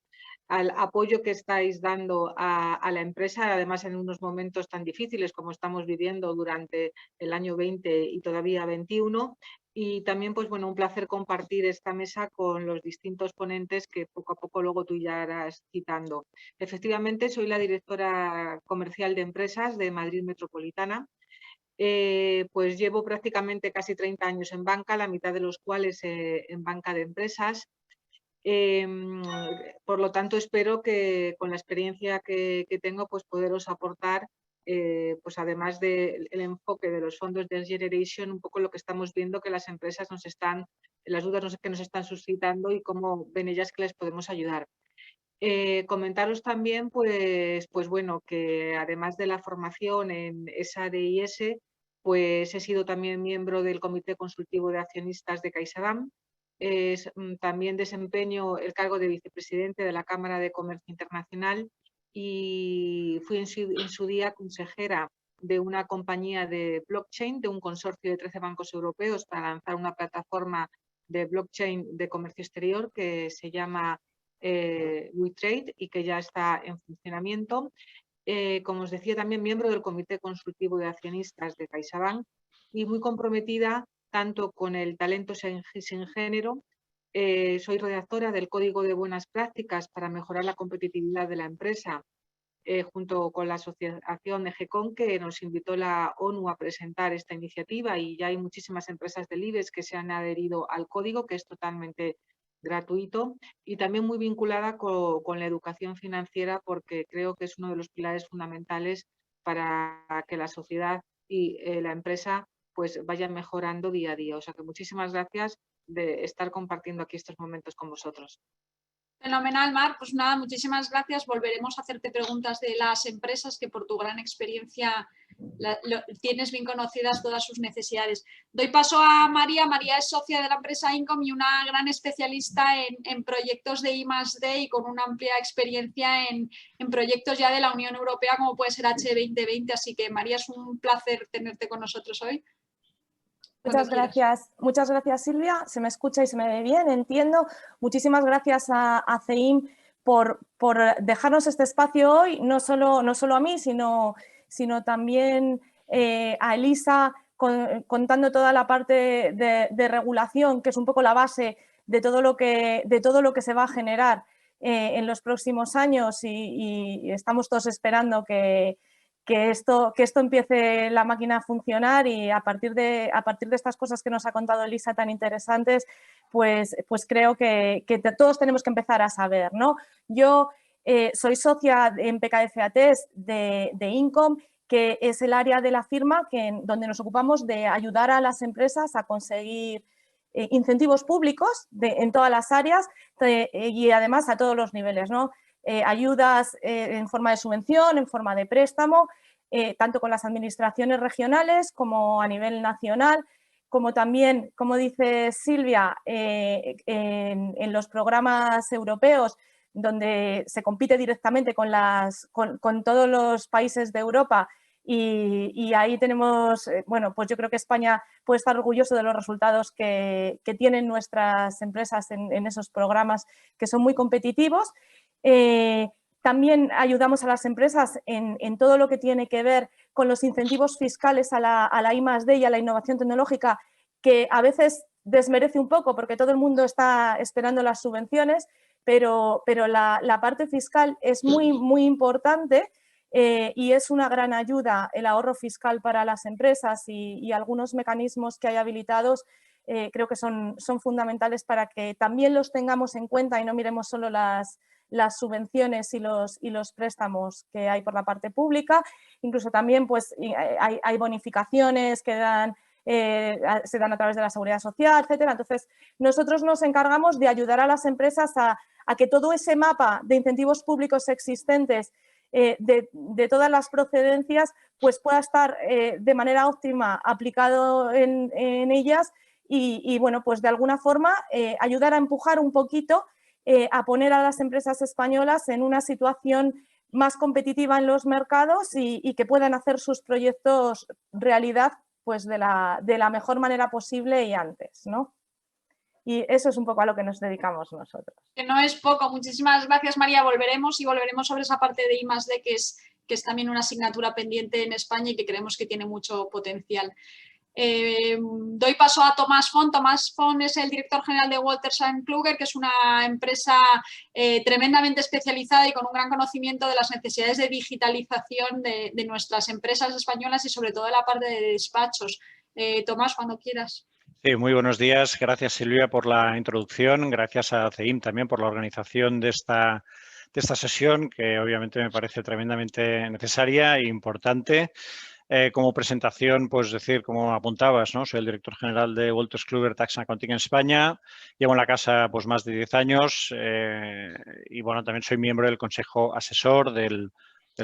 al apoyo que estáis dando a la empresa, además en unos momentos tan difíciles como estamos viviendo durante el año 20 y todavía 21. Y también, pues bueno, un placer compartir esta mesa con los distintos ponentes que poco a poco luego tú ya irás citando. Efectivamente, soy la directora comercial de empresas de Madrid Metropolitana. Pues llevo prácticamente casi 30 años en banca, la mitad de los cuales en banca de empresas. Por lo tanto, espero que con la experiencia que tengo, pues poderos aportar, pues además del enfoque de los fondos de Generation, un poco lo que estamos viendo que las empresas las dudas que nos están suscitando y cómo ven ellas que les podemos ayudar. Comentaros también, pues bueno, que además de la formación en SADIS, pues he sido también miembro del Comité Consultivo de Accionistas de CaixaBank. También desempeño el cargo de vicepresidente de la Cámara de Comercio Internacional y fui en su día consejera de una compañía de blockchain, de un consorcio de 13 bancos europeos para lanzar una plataforma de blockchain de comercio exterior que se llama WeTrade y que ya está en funcionamiento. Como os decía, también miembro del Comité Consultivo de Accionistas de CaixaBank y muy comprometida tanto con el talento sin género. Soy redactora del Código de Buenas Prácticas para mejorar la competitividad de la empresa, junto con la asociación EGECON, que nos invitó la ONU a presentar esta iniciativa, y ya hay muchísimas empresas del IBEX que se han adherido al código, que es totalmente gratuito, y también muy vinculada con la educación financiera, porque creo que es uno de los pilares fundamentales para que la sociedad y la empresa pues vayan mejorando día a día. O sea que muchísimas gracias de estar compartiendo aquí estos momentos con vosotros. Fenomenal, Mar. Pues nada, muchísimas gracias. Volveremos a hacerte preguntas de las empresas, que por tu gran experiencia tienes bien conocidas todas sus necesidades. Doy paso a María. María es socia de la empresa Income y una gran especialista en proyectos de I+D y con una amplia experiencia en proyectos ya de la Unión Europea, como puede ser H2020. Así que, María, es un placer tenerte con nosotros hoy. Muchas gracias Silvia, se me escucha y se me ve bien, entiendo. Muchísimas gracias a CEIM por dejarnos este espacio hoy, no solo a mí, sino también a Elisa, contando toda la parte de regulación, que es un poco la base de todo lo que se va a generar en los próximos años, y estamos todos esperando que esto empiece la máquina a funcionar, y a partir de estas cosas que nos ha contado Elisa tan interesantes, pues creo que todos tenemos que empezar a saber, ¿no? Yo soy socia en PKFATES de Income, que es el área de la firma donde nos ocupamos de ayudar a las empresas a conseguir incentivos públicos en todas las áreas y además a todos los niveles, ¿no? Ayudas en forma de subvención, en forma de préstamo, tanto con las administraciones regionales como a nivel nacional, como también, como dice Silvia, en los programas europeos, donde se compite directamente con todos los países de Europa, y ahí tenemos, bueno, pues yo creo que España puede estar orgulloso de los resultados que tienen nuestras empresas en esos programas, que son muy competitivos. También ayudamos a las empresas en todo lo que tiene que ver con los incentivos fiscales a la I+D y a la innovación tecnológica, que a veces desmerece un poco porque todo el mundo está esperando las subvenciones, pero la parte fiscal es muy importante. Y es una gran ayuda el ahorro fiscal para las empresas y algunos mecanismos que hay habilitados creo que son fundamentales para que también los tengamos en cuenta y no miremos solo las subvenciones y los préstamos que hay por la parte pública. Incluso también pues, hay bonificaciones que se dan a través de la Seguridad Social, etcétera. Entonces, nosotros nos encargamos de ayudar a las empresas a que todo ese mapa de incentivos públicos existentes de todas las procedencias pues pueda estar de manera óptima aplicado en ellas y bueno, pues de alguna forma ayudar a empujar un poquito a poner a las empresas españolas en una situación más competitiva en los mercados y que puedan hacer sus proyectos realidad pues de la mejor manera posible y antes, ¿no? Y eso es un poco a lo que nos dedicamos nosotros. Que no es poco. Muchísimas gracias, María. Volveremos sobre esa parte de I+D que es también una asignatura pendiente en España y que creemos que tiene mucho potencial. Doy paso a Tomás Font. Tomás Font es el director general de Wolters & Kluger, que es una empresa tremendamente especializada y con un gran conocimiento de las necesidades de digitalización de nuestras empresas españolas y sobre todo de la parte de despachos. Tomás, cuando quieras. Sí, muy buenos días. Gracias, Silvia, por la introducción. Gracias a CEIM también por la organización de esta sesión, que obviamente me parece tremendamente necesaria e importante. Como presentación, pues decir, como apuntabas, ¿no? Soy el director general de Wolters Kluwer Tax and Accounting en España. Llevo en la casa pues más de 10 años y bueno, también soy miembro del consejo asesor del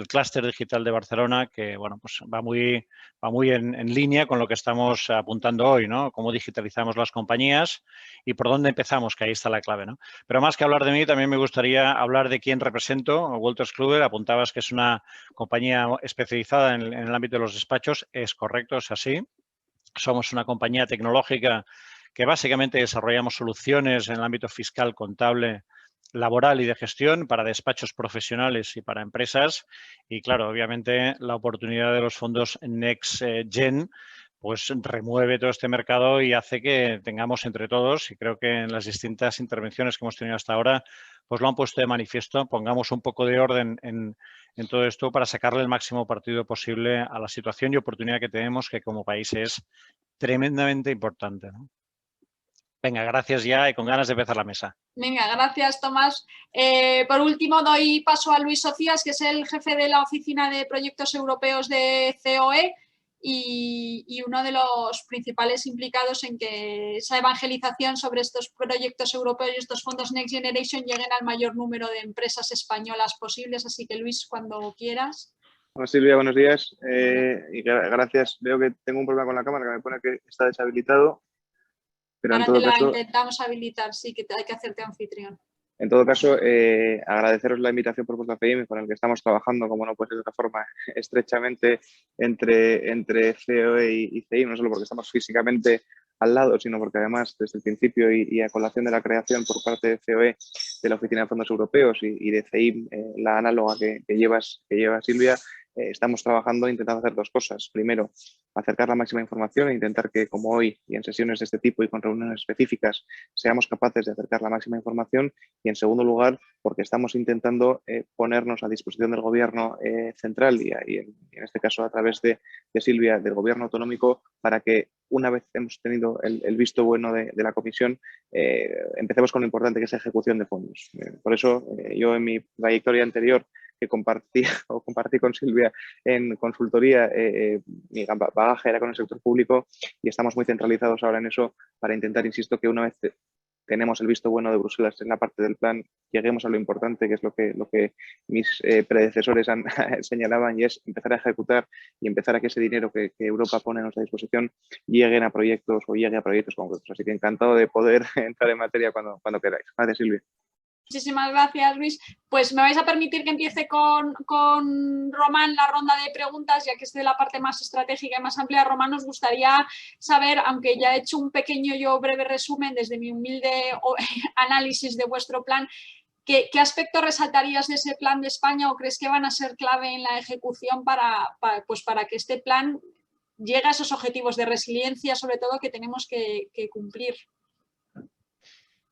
clúster digital de Barcelona, que bueno, pues va muy en línea con lo que estamos apuntando hoy, ¿no? Cómo digitalizamos las compañías y por dónde empezamos, que ahí está la clave, ¿no? Pero más que hablar de mí, también me gustaría hablar de quién represento. Wolters Kluwer, apuntabas que es una compañía especializada en el ámbito de los despachos. Es correcto, es así. Somos una compañía tecnológica que básicamente desarrollamos soluciones en el ámbito fiscal, contable, laboral y de gestión para despachos profesionales y para empresas. Y claro, obviamente la oportunidad de los fondos Next Gen pues remueve todo este mercado y hace que tengamos entre todos, y creo que en las distintas intervenciones que hemos tenido hasta ahora, pues lo han puesto de manifiesto, pongamos un poco de orden en todo esto para sacarle el máximo partido posible a la situación y oportunidad que tenemos, que como país es tremendamente importante, ¿no? Venga, gracias ya y con ganas de empezar la mesa. Venga, gracias, Tomás. Por último, doy paso a Luis Socías, que es el jefe de la Oficina de Proyectos Europeos de COE y uno de los principales implicados en que esa evangelización sobre estos proyectos europeos y estos fondos Next Generation lleguen al mayor número de empresas españolas posibles. Así que, Luis, cuando quieras. Hola, Silvia, buenos días. Y gracias. Veo que tengo un problema con la cámara, que me pone que está deshabilitado. Pero ahora en todo te la caso, intentamos habilitar, sí, que hay que hacerte anfitrión. En todo caso, agradeceros la invitación por vuestra CEIM, con el que estamos trabajando, como no puede ser de otra forma, estrechamente entre COE y CEIM, no solo porque estamos físicamente al lado, sino porque además desde el principio y a colación de la creación por parte de COE de la Oficina de Fondos Europeos y de CEIM, la análoga que lleva Silvia, estamos trabajando intentando hacer dos cosas. Primero, acercar la máxima información e intentar que, como hoy y en sesiones de este tipo y con reuniones específicas, seamos capaces de acercar la máxima información. Y en segundo lugar, porque estamos intentando ponernos a disposición del Gobierno central y en este caso a través de Silvia, del Gobierno autonómico, para que una vez hemos tenido el visto bueno de la Comisión, empecemos con lo importante que es la ejecución de fondos. Por eso yo en mi trayectoria anterior que compartí con Silvia en consultoría, mi bagaje era con el sector público y estamos muy centralizados ahora en eso para intentar, insisto, que una vez tenemos el visto bueno de Bruselas en la parte del plan, lleguemos a lo importante, que es lo que mis predecesores señalaban, y es empezar a ejecutar y empezar a que ese dinero que Europa pone a nuestra disposición llegue a proyectos concretos. Así que encantado de poder entrar en materia cuando queráis. Gracias, Silvia. Muchísimas gracias, Luis. Pues me vais a permitir que empiece con Román la ronda de preguntas, ya que es de la parte más estratégica y más amplia. Román, nos gustaría saber, aunque ya he hecho un pequeño breve resumen desde mi humilde análisis de vuestro plan, ¿qué aspectos resaltarías de ese plan de España o crees que van a ser clave en la ejecución para que este plan llegue a esos objetivos de resiliencia, sobre todo, que tenemos que cumplir?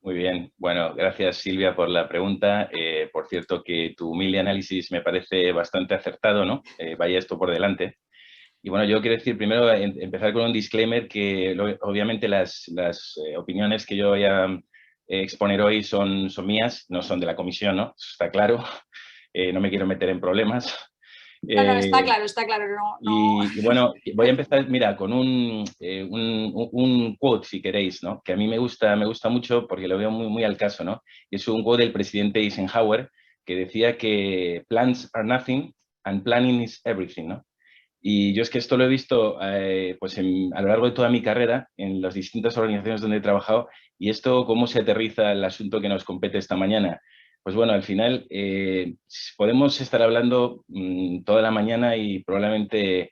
Muy bien. Bueno, gracias Silvia por la pregunta. Por cierto, que tu humilde análisis me parece bastante acertado, ¿no? Vaya esto por delante. Y bueno, yo quiero decir primero, empezar con un disclaimer que obviamente las opiniones que yo voy a exponer hoy son mías, no son de la comisión, ¿no? Eso está claro. No me quiero meter en problemas. No, está claro. Y bueno, voy a empezar, mira, con un quote, si queréis, ¿no? Que a mí me gusta mucho porque lo veo muy al caso, ¿no? Y es un quote del presidente Eisenhower que decía que plans are nothing and planning is everything, ¿no? Y yo es que esto lo he visto pues a lo largo de toda mi carrera en las distintas organizaciones donde he trabajado, y esto cómo se aterriza el asunto que nos compete esta mañana. Pues bueno, al final podemos estar hablando toda la mañana y probablemente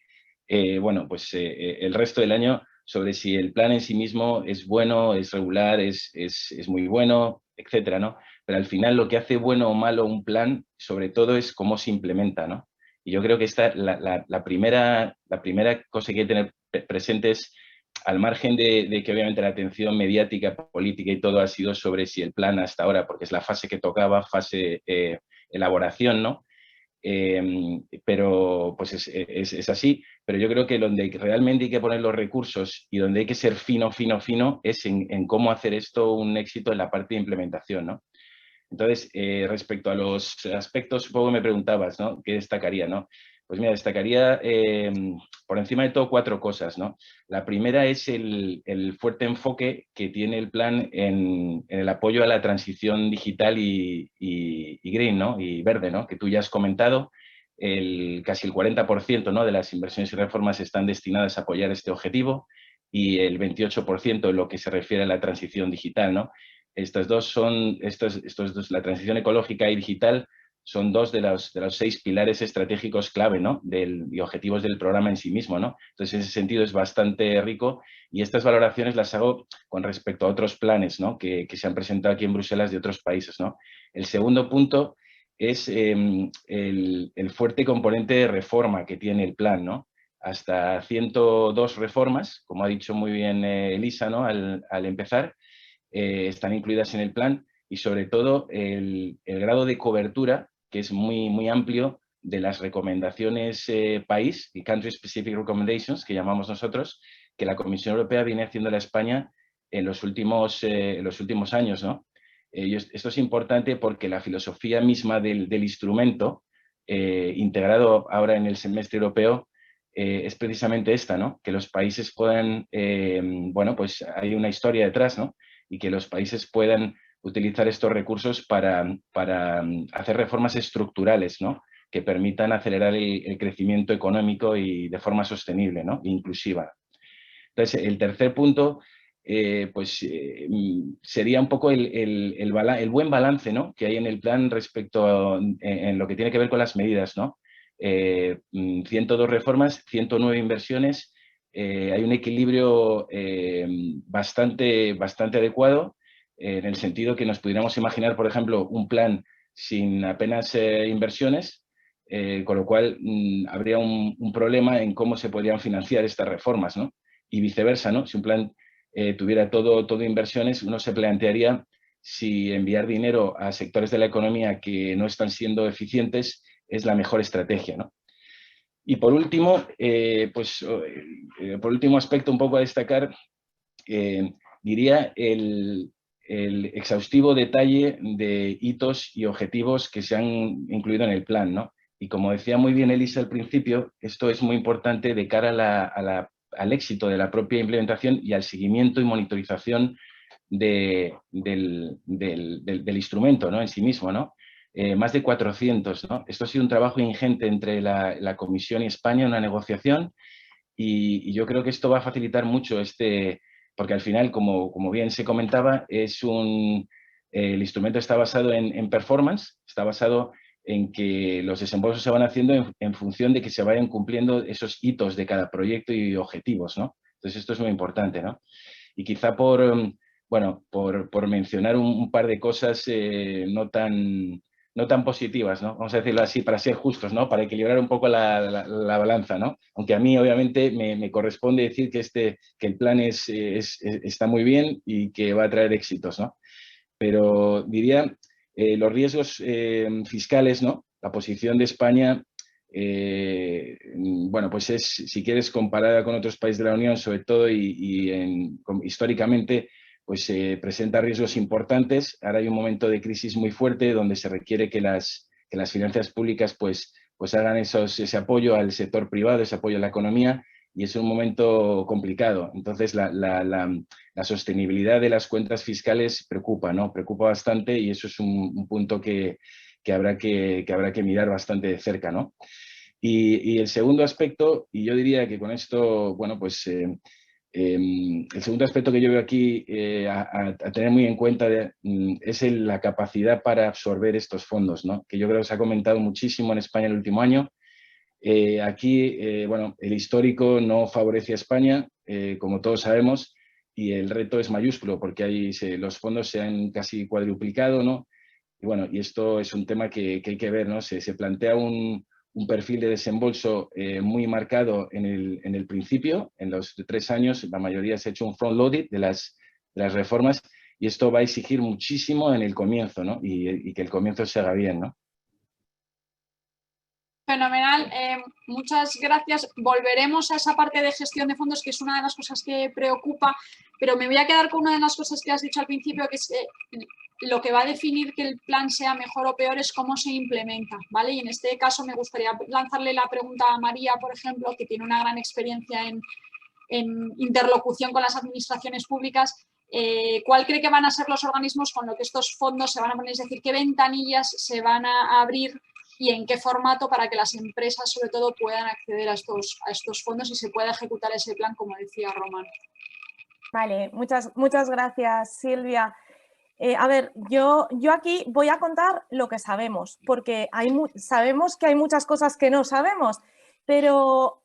bueno, pues el resto del año sobre si el plan en sí mismo es bueno, es regular, es muy bueno, etcétera, ¿no? Pero al final lo que hace bueno o malo un plan, sobre todo, es cómo se implementa, ¿no? Y yo creo que la primera cosa que hay que tener presente es, al margen de que obviamente la atención mediática, política y todo ha sido sobre si el plan hasta ahora, porque es la fase que tocaba, fase elaboración, ¿no? Pero pues es así, pero yo creo que donde realmente hay que poner los recursos y donde hay que ser fino es en cómo hacer esto un éxito en la parte de implementación, ¿no? Entonces, respecto a los aspectos, supongo que me preguntabas, ¿no? ¿Qué destacaría, no? Pues mira, destacaría por encima de todo 4 cosas, ¿no? La primera es el fuerte enfoque que tiene el plan en el apoyo a la transición digital y green, ¿no? Y verde, ¿no? Que tú ya has comentado, casi el 40%, ¿no? de las inversiones y reformas están destinadas a apoyar este objetivo, y el 28% en lo que se refiere a la transición digital, ¿no? Estos dos, la transición ecológica y digital, son 2 de los 6 pilares estratégicos clave, ¿no? Y objetivos del programa en sí mismo, ¿no? Entonces, en ese sentido es bastante rico, y estas valoraciones las hago con respecto a otros planes, ¿no? que se han presentado aquí en Bruselas de otros países, ¿no? El segundo punto es el fuerte componente de reforma que tiene el plan, ¿no? Hasta 102 reformas, como ha dicho muy bien Elisa, ¿no? al empezar, están incluidas en el plan, y sobre todo el grado de cobertura, que es muy amplio, de las recomendaciones país y Country Specific Recommendations, que llamamos nosotros, que la Comisión Europea viene haciendo a España en los últimos años, ¿no? Esto es importante porque la filosofía misma del instrumento, integrado ahora en el semestre europeo, es precisamente esta, ¿no? Que los países puedan, bueno, pues hay una historia detrás, ¿no? Y que los países puedan utilizar estos recursos para hacer reformas estructurales, ¿no? Que permitan acelerar el crecimiento económico y de forma sostenible, ¿no? Inclusiva. Entonces, el tercer punto sería un poco el buen balance, ¿no? que hay en el plan respecto en lo que tiene que ver con las medidas, ¿no? 102 reformas, 109 inversiones, hay un equilibrio bastante adecuado, en el sentido que nos pudiéramos imaginar, por ejemplo, un plan sin apenas inversiones, con lo cual habría un problema en cómo se podrían financiar estas reformas, ¿no? Y viceversa, ¿no? Si un plan tuviera todo inversiones, uno se plantearía si enviar dinero a sectores de la economía que no están siendo eficientes es la mejor estrategia, ¿no? Y por último, por último aspecto un poco a destacar, diría el exhaustivo detalle de hitos y objetivos que se han incluido en el plan, ¿no? Y como decía muy bien Elisa al principio, esto es muy importante de cara al éxito de la propia implementación y al seguimiento y monitorización del instrumento, ¿no? En sí mismo, ¿no? Más de 400, ¿no? Esto ha sido un trabajo ingente entre la Comisión y España, una negociación, y yo creo que esto va a facilitar mucho porque al final, como bien se comentaba, el instrumento está basado en performance, está basado en que los desembolsos se van haciendo en función de que se vayan cumpliendo esos hitos de cada proyecto y objetivos, ¿no? Entonces, esto es muy importante, ¿no? Y quizá por mencionar un par de cosas no tan positivas, ¿no? Vamos a decirlo así, para ser justos, ¿no? Para equilibrar un poco la balanza, ¿no? Aunque a mí, obviamente, me corresponde decir que el plan está muy bien y que va a traer éxitos, ¿no? pero diría los riesgos fiscales, ¿no? La posición de España, bueno, pues es, si quieres, comparada con otros países de la Unión, sobre todo, históricamente, pues presenta riesgos importantes. Ahora hay un momento de crisis muy fuerte donde se requiere que las finanzas públicas pues hagan ese apoyo al sector privado, ese apoyo a la economía, y es un momento complicado. Entonces, la sostenibilidad de las cuentas fiscales preocupa, ¿no? Preocupa bastante, y eso es un punto que habrá que mirar bastante de cerca, ¿no? Y el segundo aspecto, y yo diría que con esto, bueno, pues el segundo aspecto que yo veo aquí a tener muy en cuenta es la capacidad para absorber estos fondos, ¿no? Que yo creo que se ha comentado muchísimo en España el último año. Aquí, bueno, el histórico no favorece a España, como todos sabemos, y el reto es mayúsculo porque los fondos se han casi cuadruplicado, ¿no? Y bueno, y esto es un tema que hay que ver, ¿no? Se plantea un perfil de desembolso muy marcado en el principio. En los 3 años, la mayoría se ha hecho un front-loaded de las reformas, y esto va a exigir muchísimo en el comienzo, ¿no? Y que el comienzo se haga bien, ¿no? Fenomenal, muchas gracias. Volveremos a esa parte de gestión de fondos, que es una de las cosas que preocupa, pero me voy a quedar con una de las cosas que has dicho al principio, que es lo que va a definir que el plan sea mejor o peor es cómo se implementa, ¿vale? Y en este caso me gustaría lanzarle la pregunta a María, por ejemplo, que tiene una gran experiencia en interlocución con las administraciones públicas. ¿Cuál cree que van a ser los organismos con los que estos fondos se van a poner? Es decir, ¿qué ventanillas se van a abrir y en qué formato para que las empresas, sobre todo, puedan acceder a estos fondos y se pueda ejecutar ese plan, como decía Román? Vale, muchas gracias, Silvia. A ver, yo aquí voy a contar lo que sabemos, porque sabemos que hay muchas cosas que no sabemos, pero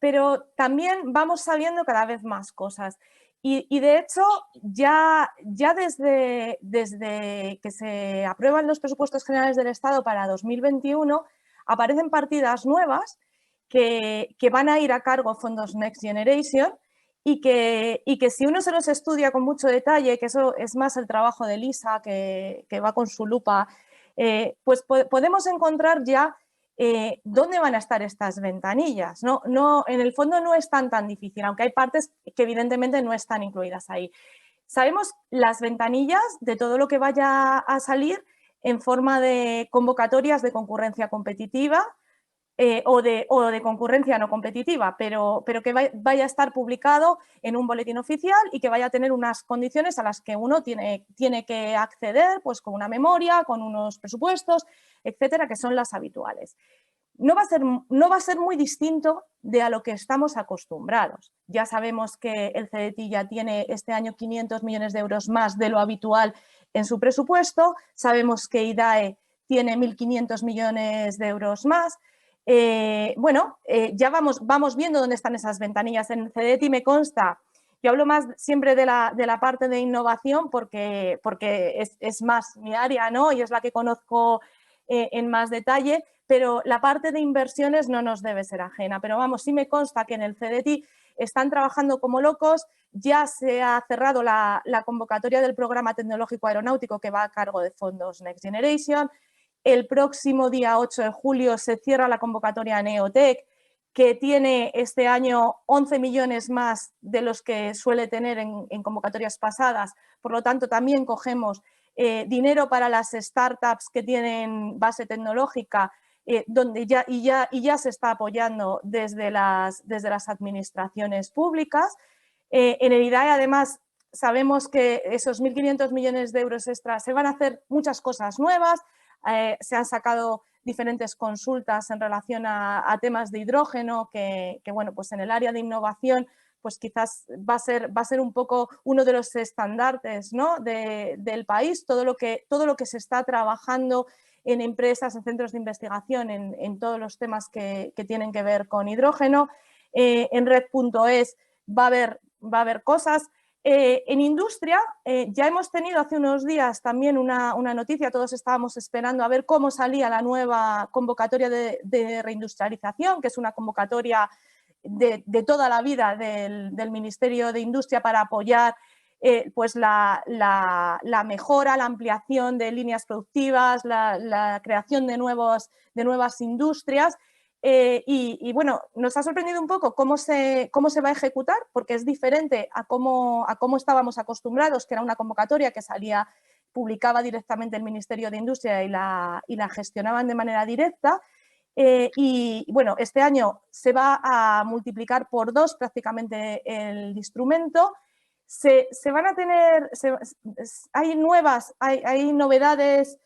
también vamos sabiendo cada vez más cosas. Y de hecho, ya desde que se aprueban los presupuestos generales del Estado para 2021, aparecen partidas nuevas que van a ir a cargo fondos Next Generation, y que si uno se los estudia con mucho detalle, que eso es más el trabajo de Lisa, que va con su lupa, pues podemos encontrar ya dónde van a estar estas ventanillas. No, en el fondo no es tan difícil, aunque hay partes que evidentemente no están incluidas ahí. Sabemos las ventanillas de todo lo que vaya a salir en forma de convocatorias de concurrencia competitiva, o de concurrencia no competitiva, pero que vaya a estar publicado en un boletín oficial y que vaya a tener unas condiciones a las que uno tiene que acceder, pues con una memoria, con unos presupuestos, etcétera, que son las habituales. No va a ser muy distinto de a lo que estamos acostumbrados. Ya sabemos que el CDTI ya tiene este año 500 millones de euros más de lo habitual en su presupuesto, sabemos que IDAE tiene 1.500 millones de euros más. Ya vamos viendo dónde están esas ventanillas. En CDTI me consta, yo hablo más siempre de la parte de innovación porque es más mi área, ¿no? Y es la que conozco en más detalle, pero la parte de inversiones no nos debe ser ajena. Pero vamos, sí me consta que en el CDTI están trabajando como locos. Ya se ha cerrado la convocatoria del programa tecnológico aeronáutico que va a cargo de fondos Next Generation. El próximo día 8 de julio se cierra la convocatoria Neotec, que tiene este año 11 millones más de los que suele tener en convocatorias pasadas. Por lo tanto, también cogemos dinero para las startups que tienen base tecnológica, donde ya se está apoyando desde las administraciones públicas. En el IDAE, además, sabemos que esos 1.500 millones de euros extras se van a hacer muchas cosas nuevas. Se han sacado diferentes consultas en relación a temas de hidrógeno que bueno, pues en el área de innovación pues quizás va a ser un poco uno de los estandartes, ¿no? del país, todo lo que se está trabajando en empresas, en centros de investigación, en todos los temas que tienen que ver con hidrógeno. En Red.es va a haber cosas. En industria ya hemos tenido hace unos días también una noticia, todos estábamos esperando a ver cómo salía la nueva convocatoria de reindustrialización, que es una convocatoria de toda la vida del Ministerio de Industria para apoyar pues la mejora, la ampliación de líneas productivas, la creación de nuevas industrias. Y bueno, nos ha sorprendido un poco cómo se va a ejecutar, porque es diferente a cómo estábamos acostumbrados, que era una convocatoria que publicaba directamente el Ministerio de Industria y la gestionaban de manera directa. Y bueno, este año se va a multiplicar por 2 prácticamente el instrumento. Se van a tener, hay novedades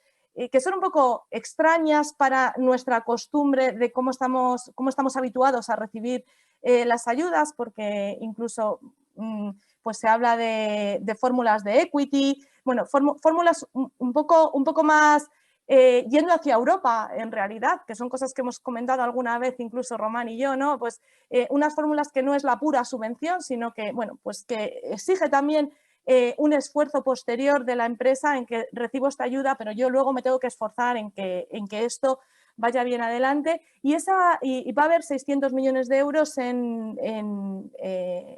que son un poco extrañas para nuestra costumbre de cómo estamos habituados a recibir las ayudas, porque incluso pues se habla de fórmulas de equity, bueno, fórmulas un poco más yendo hacia Europa, en realidad, que son cosas que hemos comentado alguna vez, incluso Román y yo, ¿no? Pues unas fórmulas que no es la pura subvención, sino que, bueno, pues que exige también un esfuerzo posterior de la empresa en que recibo esta ayuda, pero yo luego me tengo que esforzar en que esto vaya bien adelante. Y va a haber 600 millones de euros en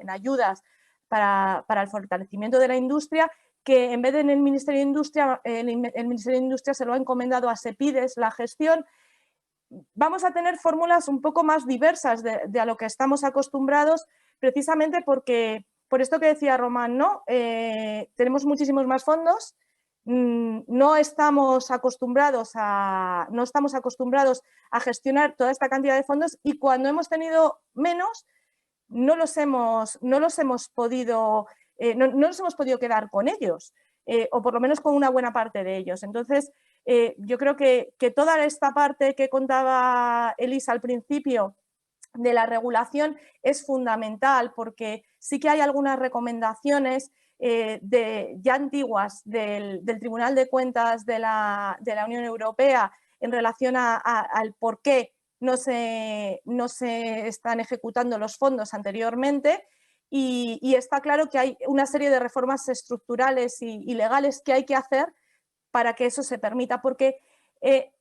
ayudas para el fortalecimiento de la industria, que en vez de en el Ministerio de Industria, el Ministerio de Industria se lo ha encomendado a Sepides la gestión. Vamos a tener fórmulas un poco más diversas de a lo que estamos acostumbrados, precisamente porque, por esto que decía Román, ¿no? Tenemos muchísimos más fondos, no estamos acostumbrados a gestionar toda esta cantidad de fondos, y cuando hemos tenido menos, no nos hemos podido quedar con ellos, o por lo menos con una buena parte de ellos. Entonces, yo creo que toda esta parte que contaba Elisa al principio de la regulación es fundamental, porque sí que hay algunas recomendaciones ya antiguas del Tribunal de Cuentas de la Unión Europea en relación al por qué no se están ejecutando los fondos anteriormente, y está claro que hay una serie de reformas estructurales y legales que hay que hacer para que eso se permita, porque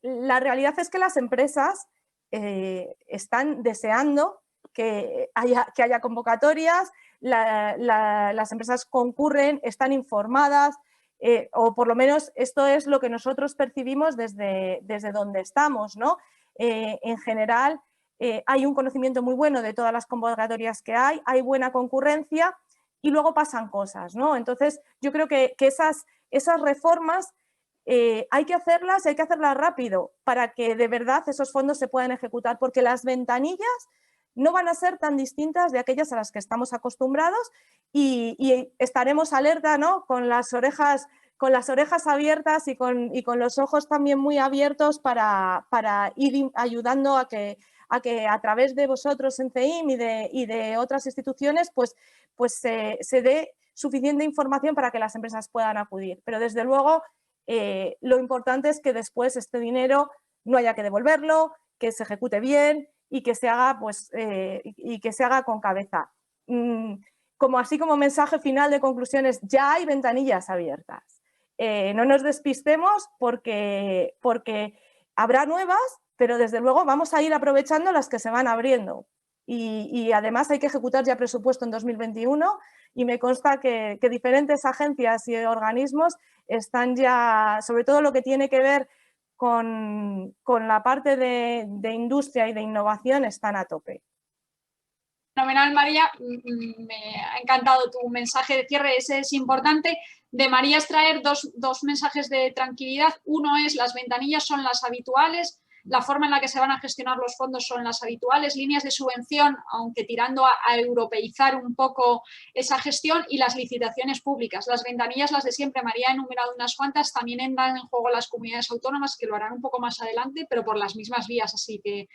la realidad es que las empresas están deseando que haya convocatorias, las empresas concurren, están informadas, o por lo menos esto es lo que nosotros percibimos desde donde estamos, ¿no? En general, hay un conocimiento muy bueno de todas las convocatorias que hay buena concurrencia, y luego pasan cosas, ¿no? Entonces, yo creo que esas reformas hay que hacerlas rápido para que de verdad esos fondos se puedan ejecutar, porque las ventanillas no van a ser tan distintas de aquellas a las que estamos acostumbrados, y estaremos alerta, ¿no? Con las orejas abiertas y con los ojos también muy abiertos para ir ayudando a que a través de vosotros en CEIM y de otras instituciones pues se dé suficiente información para que las empresas puedan acudir. Pero desde luego lo importante es que después este dinero no haya que devolverlo, que se ejecute bien y que se haga con cabeza. Así como mensaje final de conclusiones, ya hay ventanillas abiertas. No nos despistemos porque habrá nuevas, pero desde luego vamos a ir aprovechando las que se van abriendo. Y además hay que ejecutar ya presupuesto en 2021, y me consta que diferentes agencias y organismos están ya, sobre todo lo que tiene que ver con la parte de industria y de innovación, están a tope. Fenomenal, María. Me ha encantado tu mensaje de cierre, ese es importante. De María extraer dos mensajes de tranquilidad. Uno es: las ventanillas son las habituales, la forma en la que se van a gestionar los fondos son las habituales, líneas de subvención, aunque tirando a europeizar un poco esa gestión, y las licitaciones públicas. Las ventanillas, las de siempre. María ha enumerado unas cuantas, también entran en juego las comunidades autónomas, que lo harán un poco más adelante, pero por las mismas vías, así que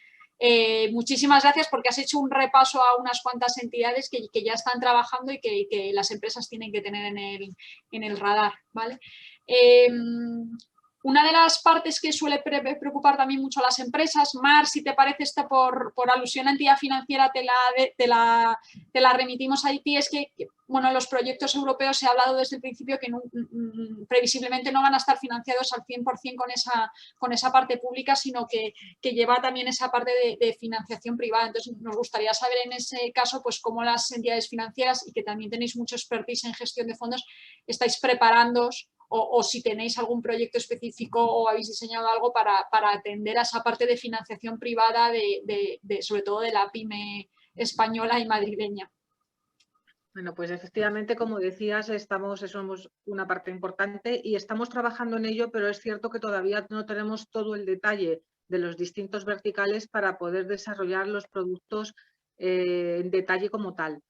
muchísimas gracias, porque has hecho un repaso a unas cuantas entidades que ya están trabajando y que las empresas tienen que tener en el radar, ¿vale? Una de las partes que suele preocupar también mucho a las empresas, Mar, si te parece esto por alusión a entidad financiera te la remitimos a ti, es que bueno, los proyectos europeos se ha hablado desde el principio que previsiblemente no van a estar financiados al 100% con esa parte pública, sino que lleva también esa parte de financiación privada. Entonces, nos gustaría saber en ese caso pues cómo las entidades financieras, y que también tenéis mucho expertise en gestión de fondos, estáis preparándoos o si tenéis algún proyecto específico o habéis diseñado algo para atender a esa parte de financiación privada sobre todo de la pyme española y madrileña. Bueno, pues efectivamente, como decías, somos una parte importante y estamos trabajando en ello, pero es cierto que todavía no tenemos todo el detalle de los distintos verticales para poder desarrollar los productos en detalle como tal.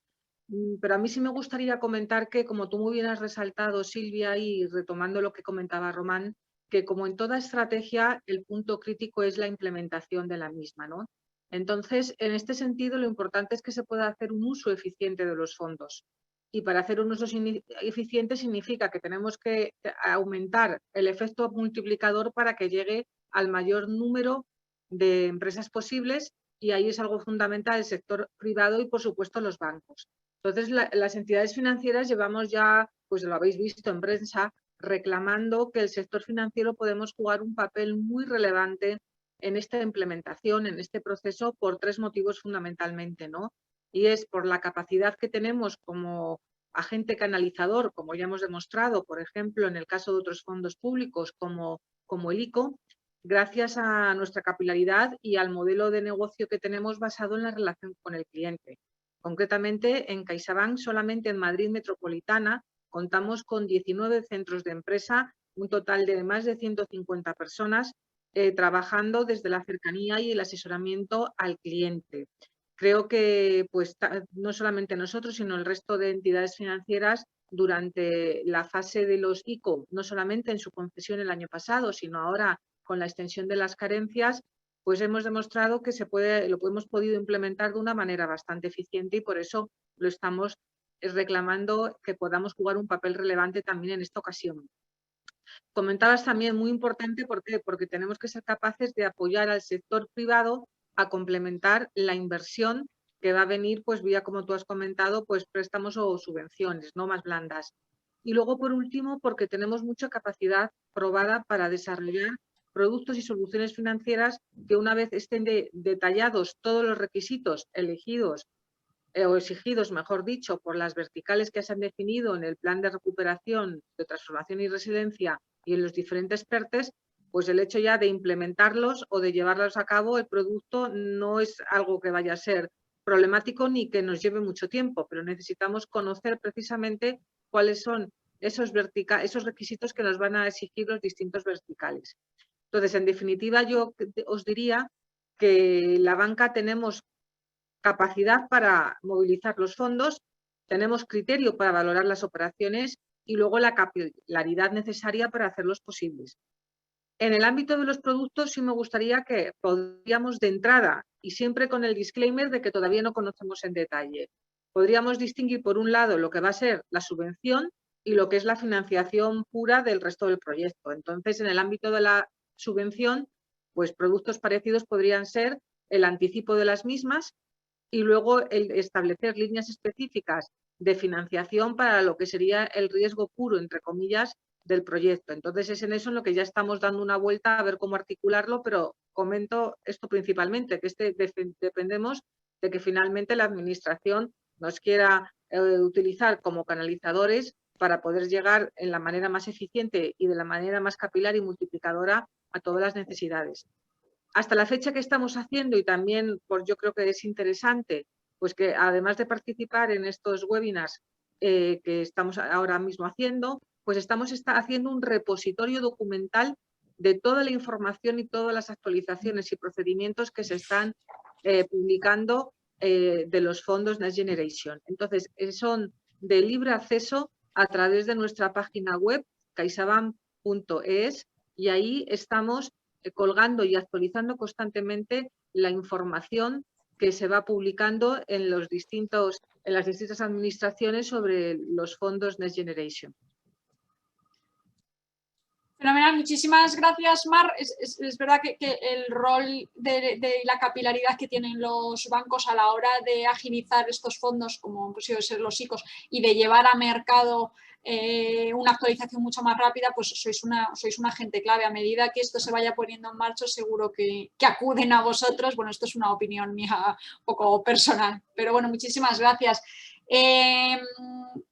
Pero a mí sí me gustaría comentar que, como tú muy bien has resaltado, Silvia, y retomando lo que comentaba Román, que como en toda estrategia, el punto crítico es la implementación de la misma, ¿no? Entonces, en este sentido, lo importante es que se pueda hacer un uso eficiente de los fondos. Y para hacer un uso eficiente significa que tenemos que aumentar el efecto multiplicador para que llegue al mayor número de empresas posibles, y ahí es algo fundamental el sector privado y, por supuesto, los bancos. Entonces, las entidades financieras llevamos ya, pues lo habéis visto en prensa, reclamando que el sector financiero podemos jugar un papel muy relevante en esta implementación, en este proceso, por tres motivos fundamentalmente, ¿no? Y es por la capacidad que tenemos como agente canalizador, como ya hemos demostrado, por ejemplo, en el caso de otros fondos públicos como el ICO, gracias a nuestra capilaridad y al modelo de negocio que tenemos basado en la relación con el cliente. Concretamente, en CaixaBank, solamente en Madrid Metropolitana, contamos con 19 centros de empresa, un total de más de 150 personas trabajando desde la cercanía y el asesoramiento al cliente. Creo que pues, no solamente nosotros, sino el resto de entidades financieras, durante la fase de los ICO, no solamente en su concesión el año pasado, sino ahora con la extensión de las carencias, pues hemos demostrado que lo hemos podido implementar de una manera bastante eficiente, y por eso lo estamos reclamando que podamos jugar un papel relevante también en esta ocasión. Comentabas también, muy importante, ¿por qué? Porque tenemos que ser capaces de apoyar al sector privado a complementar la inversión que va a venir, pues vía, como tú has comentado, pues préstamos o subvenciones, no más blandas. Y luego, por último, porque tenemos mucha capacidad probada para desarrollar productos y soluciones financieras que, una vez estén detallados todos los requisitos elegidos o exigidos, mejor dicho, por las verticales que se han definido en el plan de recuperación, de transformación y resiliencia y en los diferentes PERTES, pues el hecho ya de implementarlos o de llevarlos a cabo, el producto no es algo que vaya a ser problemático ni que nos lleve mucho tiempo, pero necesitamos conocer precisamente cuáles son esos requisitos que nos van a exigir los distintos verticales. Entonces, en definitiva, yo os diría que la banca tenemos capacidad para movilizar los fondos, tenemos criterio para valorar las operaciones y luego la capilaridad necesaria para hacerlos posibles. En el ámbito de los productos sí me gustaría que podríamos de entrada, y siempre con el disclaimer de que todavía no conocemos en detalle, podríamos distinguir por un lado lo que va a ser la subvención y lo que es la financiación pura del resto del proyecto. Entonces, en el ámbito de la subvención, pues productos parecidos podrían ser el anticipo de las mismas y luego el establecer líneas específicas de financiación para lo que sería el riesgo puro, entre comillas, del proyecto. Entonces, es en eso en lo que ya estamos dando una vuelta a ver cómo articularlo, pero comento esto principalmente, que dependemos de que finalmente la Administración nos quiera utilizar como canalizadores para poder llegar en la manera más eficiente y de la manera más capilar y multiplicadora a todas las necesidades. Hasta la fecha que estamos haciendo, y también pues yo creo que es interesante, pues que además de participar en estos webinars que estamos ahora mismo haciendo, pues estamos haciendo un repositorio documental de toda la información y todas las actualizaciones y procedimientos que se están publicando de los fondos Next Generation. Entonces, son de libre acceso a través de nuestra página web, caixabank.es, y ahí estamos colgando y actualizando constantemente la información que se va publicando en las distintas administraciones sobre los fondos Next Generation. Fenomenal. Genial, muchísimas gracias, Mar. Es verdad que el rol de la capilaridad que tienen los bancos a la hora de agilizar estos fondos, como pues, ser los ICOs, y de llevar a mercado una actualización mucho más rápida, pues sois un agente clave. A medida que esto se vaya poniendo en marcha, seguro que acuden a vosotros. Bueno, esto es una opinión mía un poco personal, pero bueno, muchísimas gracias.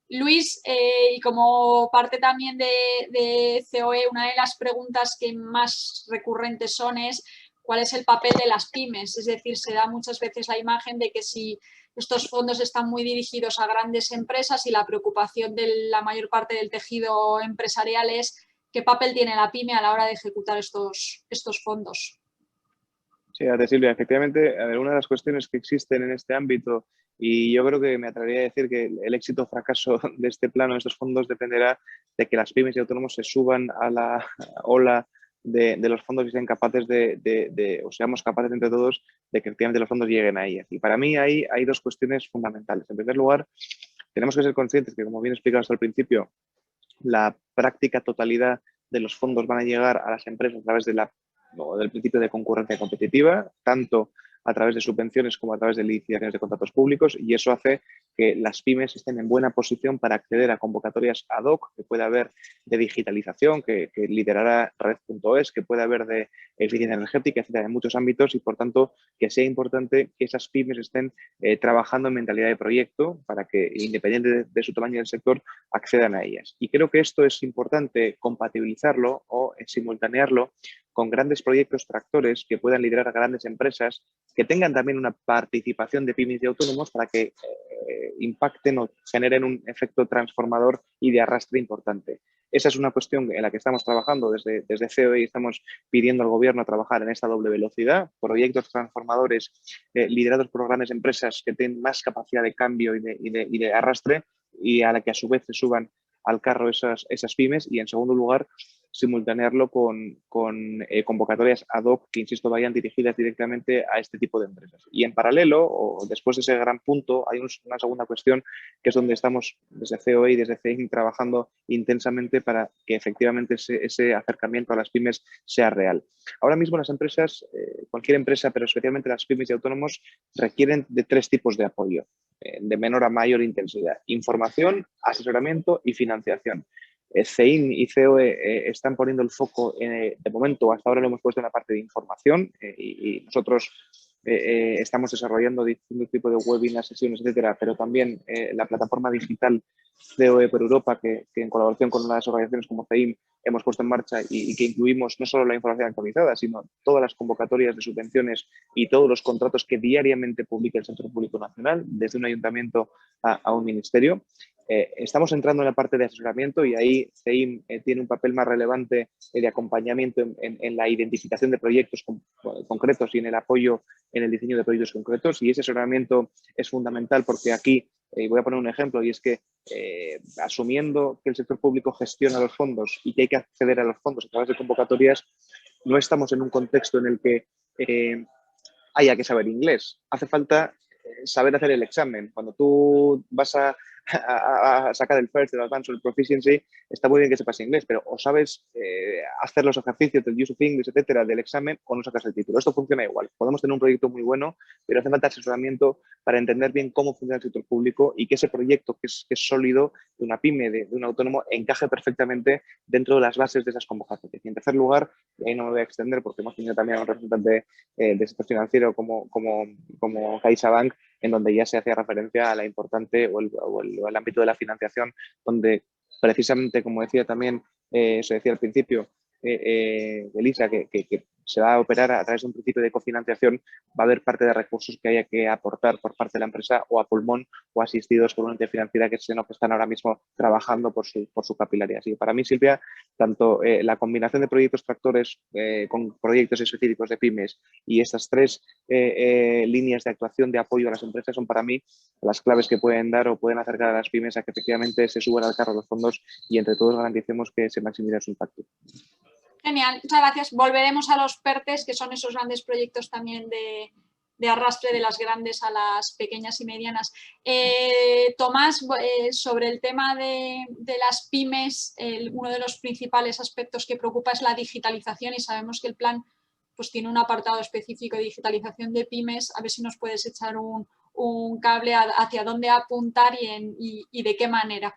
Luis, y como parte también de COE, una de las preguntas que más recurrentes son es ¿cuál es el papel de las pymes? Es decir, se da muchas veces la imagen de que si estos fondos están muy dirigidos a grandes empresas y la preocupación de la mayor parte del tejido empresarial es ¿qué papel tiene la pyme a la hora de ejecutar estos fondos? Sí, gracias, Silvia. Efectivamente, a ver, una de las cuestiones que existen en este ámbito, y yo creo que me atrevería a decir que el éxito o fracaso de este plano, de estos fondos, dependerá de que las pymes y autónomos se suban a la ola de los fondos y sean capaces o seamos capaces entre todos de que efectivamente los fondos lleguen a ellas. Y para mí hay dos cuestiones fundamentales. En primer lugar, tenemos que ser conscientes que, como bien explicado hasta el principio, la práctica totalidad de los fondos van a llegar a las empresas a través del principio de concurrencia competitiva, tanto a través de subvenciones como a través de licitaciones de contratos públicos, y eso hace que las pymes estén en buena posición para acceder a convocatorias ad hoc que puede haber de digitalización, que liderará Red.es, que puede haber de eficiencia energética, etcétera, en muchos ámbitos, y por tanto que sea importante que esas pymes estén trabajando en mentalidad de proyecto para que, independiente de su tamaño del sector, accedan a ellas. Y creo que esto es importante compatibilizarlo o simultanearlo con grandes proyectos tractores que puedan liderar a grandes empresas, que tengan también una participación de pymes y autónomos para que impacten o generen un efecto transformador y de arrastre importante. Esa es una cuestión en la que estamos trabajando desde COE y estamos pidiendo al gobierno trabajar en esta doble velocidad, proyectos transformadores liderados por grandes empresas que tienen más capacidad de cambio y de arrastre, y a la que a su vez se suban al carro esas pymes, y en segundo lugar simultanearlo con convocatorias ad hoc que, insisto, vayan dirigidas directamente a este tipo de empresas. Y en paralelo, o después de ese gran punto, hay una segunda cuestión que es donde estamos desde COE y desde CEIM trabajando intensamente para que efectivamente ese acercamiento a las pymes sea real. Ahora mismo las empresas, cualquier empresa, pero especialmente las pymes y autónomos, requieren de 3 tipos de apoyo, de menor a mayor intensidad: información, asesoramiento y financiación. CEIM y COE están poniendo el foco, de momento, hasta ahora lo hemos puesto en la parte de información, y nosotros estamos desarrollando distintos tipos de webinars, sesiones, etcétera, pero también la plataforma digital COE por Europa, que en colaboración con las organizaciones como CEIM hemos puesto en marcha, y que incluimos no solo la información actualizada, sino todas las convocatorias de subvenciones y todos los contratos que diariamente publica el sector público nacional, desde un ayuntamiento a un ministerio. Estamos entrando en la parte de asesoramiento, y ahí CEIM tiene un papel más relevante de acompañamiento en la identificación de proyectos concretos y en el apoyo en el diseño de proyectos concretos, y ese asesoramiento es fundamental porque aquí, voy a poner un ejemplo, y es que asumiendo que el sector público gestiona los fondos y que hay que acceder a los fondos a través de convocatorias, no estamos en un contexto en el que haya que saber inglés. Hace falta saber hacer el examen. Cuando tú vas a sacar el FIRST, el Advanced o el Proficiency, está muy bien que sepas inglés, pero o sabes hacer los ejercicios del Use of English, etcétera, del examen, o no sacas el título. Esto funciona igual. Podemos tener un proyecto muy bueno, pero hace falta asesoramiento para entender bien cómo funciona el sector público y que ese proyecto que es sólido, de una pyme, de un autónomo, encaje perfectamente dentro de las bases de esas convocatorias. Y en tercer lugar, y ahí no me voy a extender porque hemos tenido también a un representante del sector financiero como CaixaBank, en donde ya se hacía referencia a la importante o el ámbito de la financiación, donde precisamente, como decía también, se decía al principio, Elisa, que se va a operar a través de un principio de cofinanciación, va a haber parte de recursos que haya que aportar por parte de la empresa o a pulmón o asistidos por una entidad financiera que están ahora mismo trabajando por su capilaridad. Así que para mí, Silvia, tanto la combinación de proyectos tractores con proyectos específicos de pymes y estas 3 líneas de actuación de apoyo a las empresas son para mí las claves que pueden dar o pueden acercar a las pymes a que efectivamente se suban al carro los fondos y entre todos garanticemos que se maximice su impacto. Genial, muchas gracias. Volveremos a los PERTES, que son esos grandes proyectos también de de arrastre de las grandes a las pequeñas y medianas. Tomás, sobre el tema de las pymes, uno de los principales aspectos que preocupa es la digitalización y sabemos que el plan pues, tiene un apartado específico de digitalización de pymes. A ver si nos puedes echar un cable hacia dónde apuntar y de qué manera.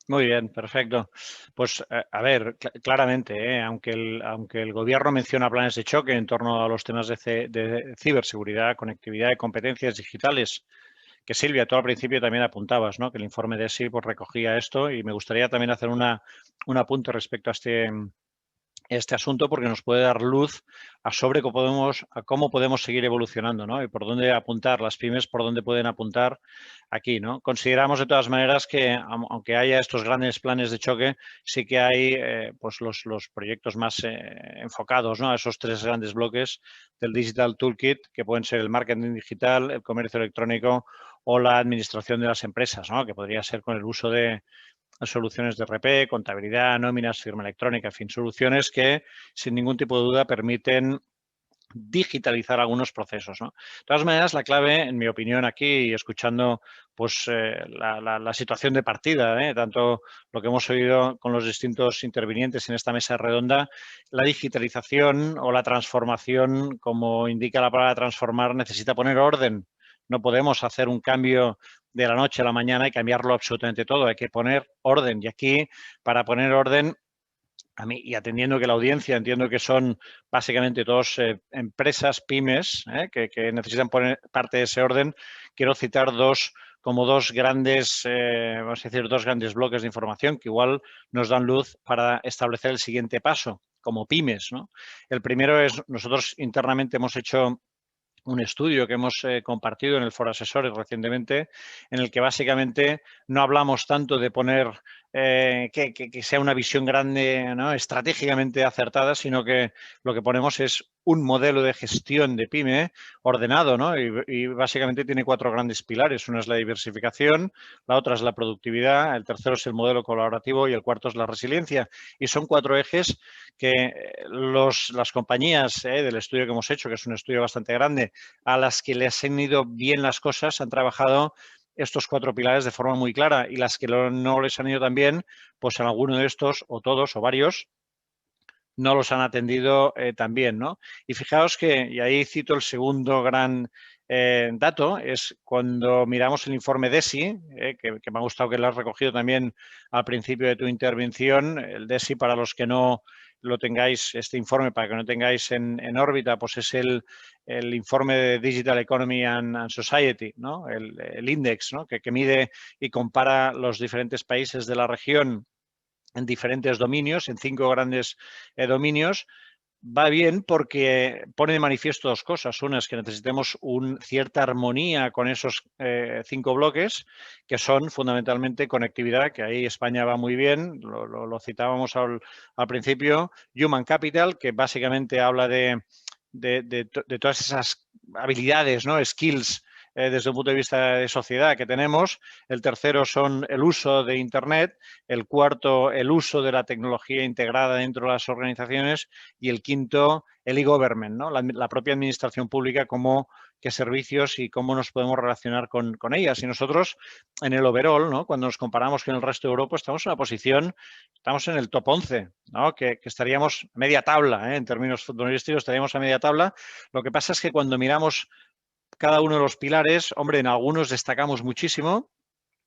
Muy bien, perfecto. Pues a ver, claramente, aunque el gobierno menciona planes de choque en torno a los temas de ciberseguridad, conectividad y competencias digitales, que Silvia, tú al principio también apuntabas, ¿no? Que el informe de ESI pues, recogía esto, y me gustaría también hacer un apunte respecto a este asunto, porque nos puede dar luz a cómo podemos seguir evolucionando, ¿no? Y por dónde apuntar, las pymes por dónde pueden apuntar aquí, ¿no? Consideramos de todas maneras que, aunque haya estos grandes planes de choque, sí que hay pues los proyectos más enfocados, ¿no? A esos tres grandes bloques del Digital Toolkit, que pueden ser el marketing digital, el comercio electrónico o la administración de las empresas, ¿no? Que podría ser con el uso de soluciones de RP, contabilidad, nóminas, firma electrónica, en fin, soluciones que sin ningún tipo de duda permiten digitalizar algunos procesos, ¿no? De todas maneras, la clave, en mi opinión, aquí, escuchando pues, la situación de partida, tanto lo que hemos oído con los distintos intervinientes en esta mesa redonda, la digitalización o la transformación, como indica la palabra transformar, necesita poner orden. No podemos hacer un cambio de la noche a la mañana y cambiarlo absolutamente todo. Hay que poner orden. Y aquí, para poner orden, a mí, y atendiendo que la audiencia, entiendo que son básicamente todas empresas, pymes, que necesitan poner parte de ese orden, quiero citar dos grandes, vamos a decir, dos grandes bloques de información que igual nos dan luz para establecer el siguiente paso, como pymes, ¿no? El primero es, nosotros internamente hemos hecho un estudio que hemos compartido en el Foro Asesores recientemente, en el que básicamente no hablamos tanto de poner que sea una visión grande, ¿no? Estratégicamente acertada, sino que lo que ponemos es un modelo de gestión de pyme ordenado, ¿no? Y básicamente tiene cuatro grandes pilares. Una es la diversificación, la otra es la productividad, el tercero es el modelo colaborativo y el cuarto es la resiliencia. Y son cuatro ejes que las compañías del estudio que hemos hecho, que es un estudio bastante grande, a las que les han ido bien las cosas, han trabajado estos cuatro pilares de forma muy clara, y las que no les han ido tan bien, pues en alguno de estos, o todos, o varios, no los han atendido tan bien, ¿no? Y fijaos que, y ahí cito el segundo gran dato, es cuando miramos el informe DESI, que me ha gustado que lo has recogido también al principio de tu intervención. El DESI, para los que no lo tengáis, este informe, para que no tengáis en órbita, pues es el informe de Digital Economy and Society, ¿no? El índice, ¿no? que mide y compara los diferentes países de la región en diferentes dominios, en 5 grandes dominios. Va bien porque pone de manifiesto dos cosas. Una es que necesitemos cierta armonía con esos 5 bloques, que son fundamentalmente conectividad, que ahí España va muy bien, lo citábamos al principio, Human Capital, que básicamente habla de todas esas habilidades, ¿no? Skills, desde un punto de vista de sociedad que tenemos. El tercero son el uso de Internet, el cuarto el uso de la tecnología integrada dentro de las organizaciones, y el quinto el e-government, ¿no? La propia administración pública, qué servicios y cómo nos podemos relacionar con ellas. Y nosotros en el overall, ¿no? Cuando nos comparamos con el resto de Europa, estamos en una posición, estamos en el top 11, ¿no? que estaríamos media tabla, en términos futbolísticos estaríamos a media tabla. Lo que pasa es que cuando miramos cada uno de los pilares, hombre, en algunos destacamos muchísimo.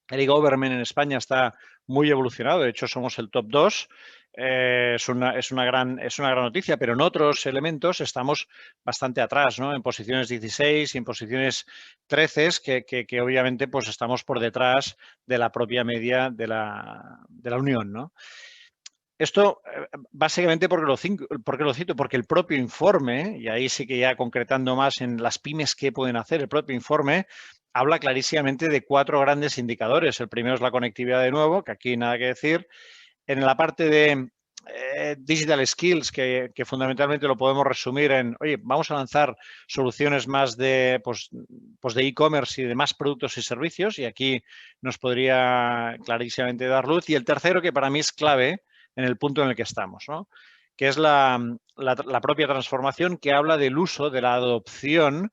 El e-government en España está muy evolucionado, de hecho somos el top 2, es una gran noticia, pero en otros elementos estamos bastante atrás, ¿no? En posiciones 16 y en posiciones 13, que obviamente pues estamos por detrás de la propia media de la Unión, ¿no? Esto básicamente porque lo cito, porque el propio informe, y ahí sí que ya concretando más en las pymes que pueden hacer, el propio informe habla clarísimamente de 4 grandes indicadores. El primero es la conectividad, de nuevo, que aquí nada que decir. En la parte de digital skills, que fundamentalmente lo podemos resumir en, oye, vamos a lanzar soluciones más de e-commerce y de más productos y servicios, y aquí nos podría clarísimamente dar luz. Y el tercero, que para mí es clave en el punto en el que estamos, ¿no? Que es la propia transformación, que habla del uso, de la adopción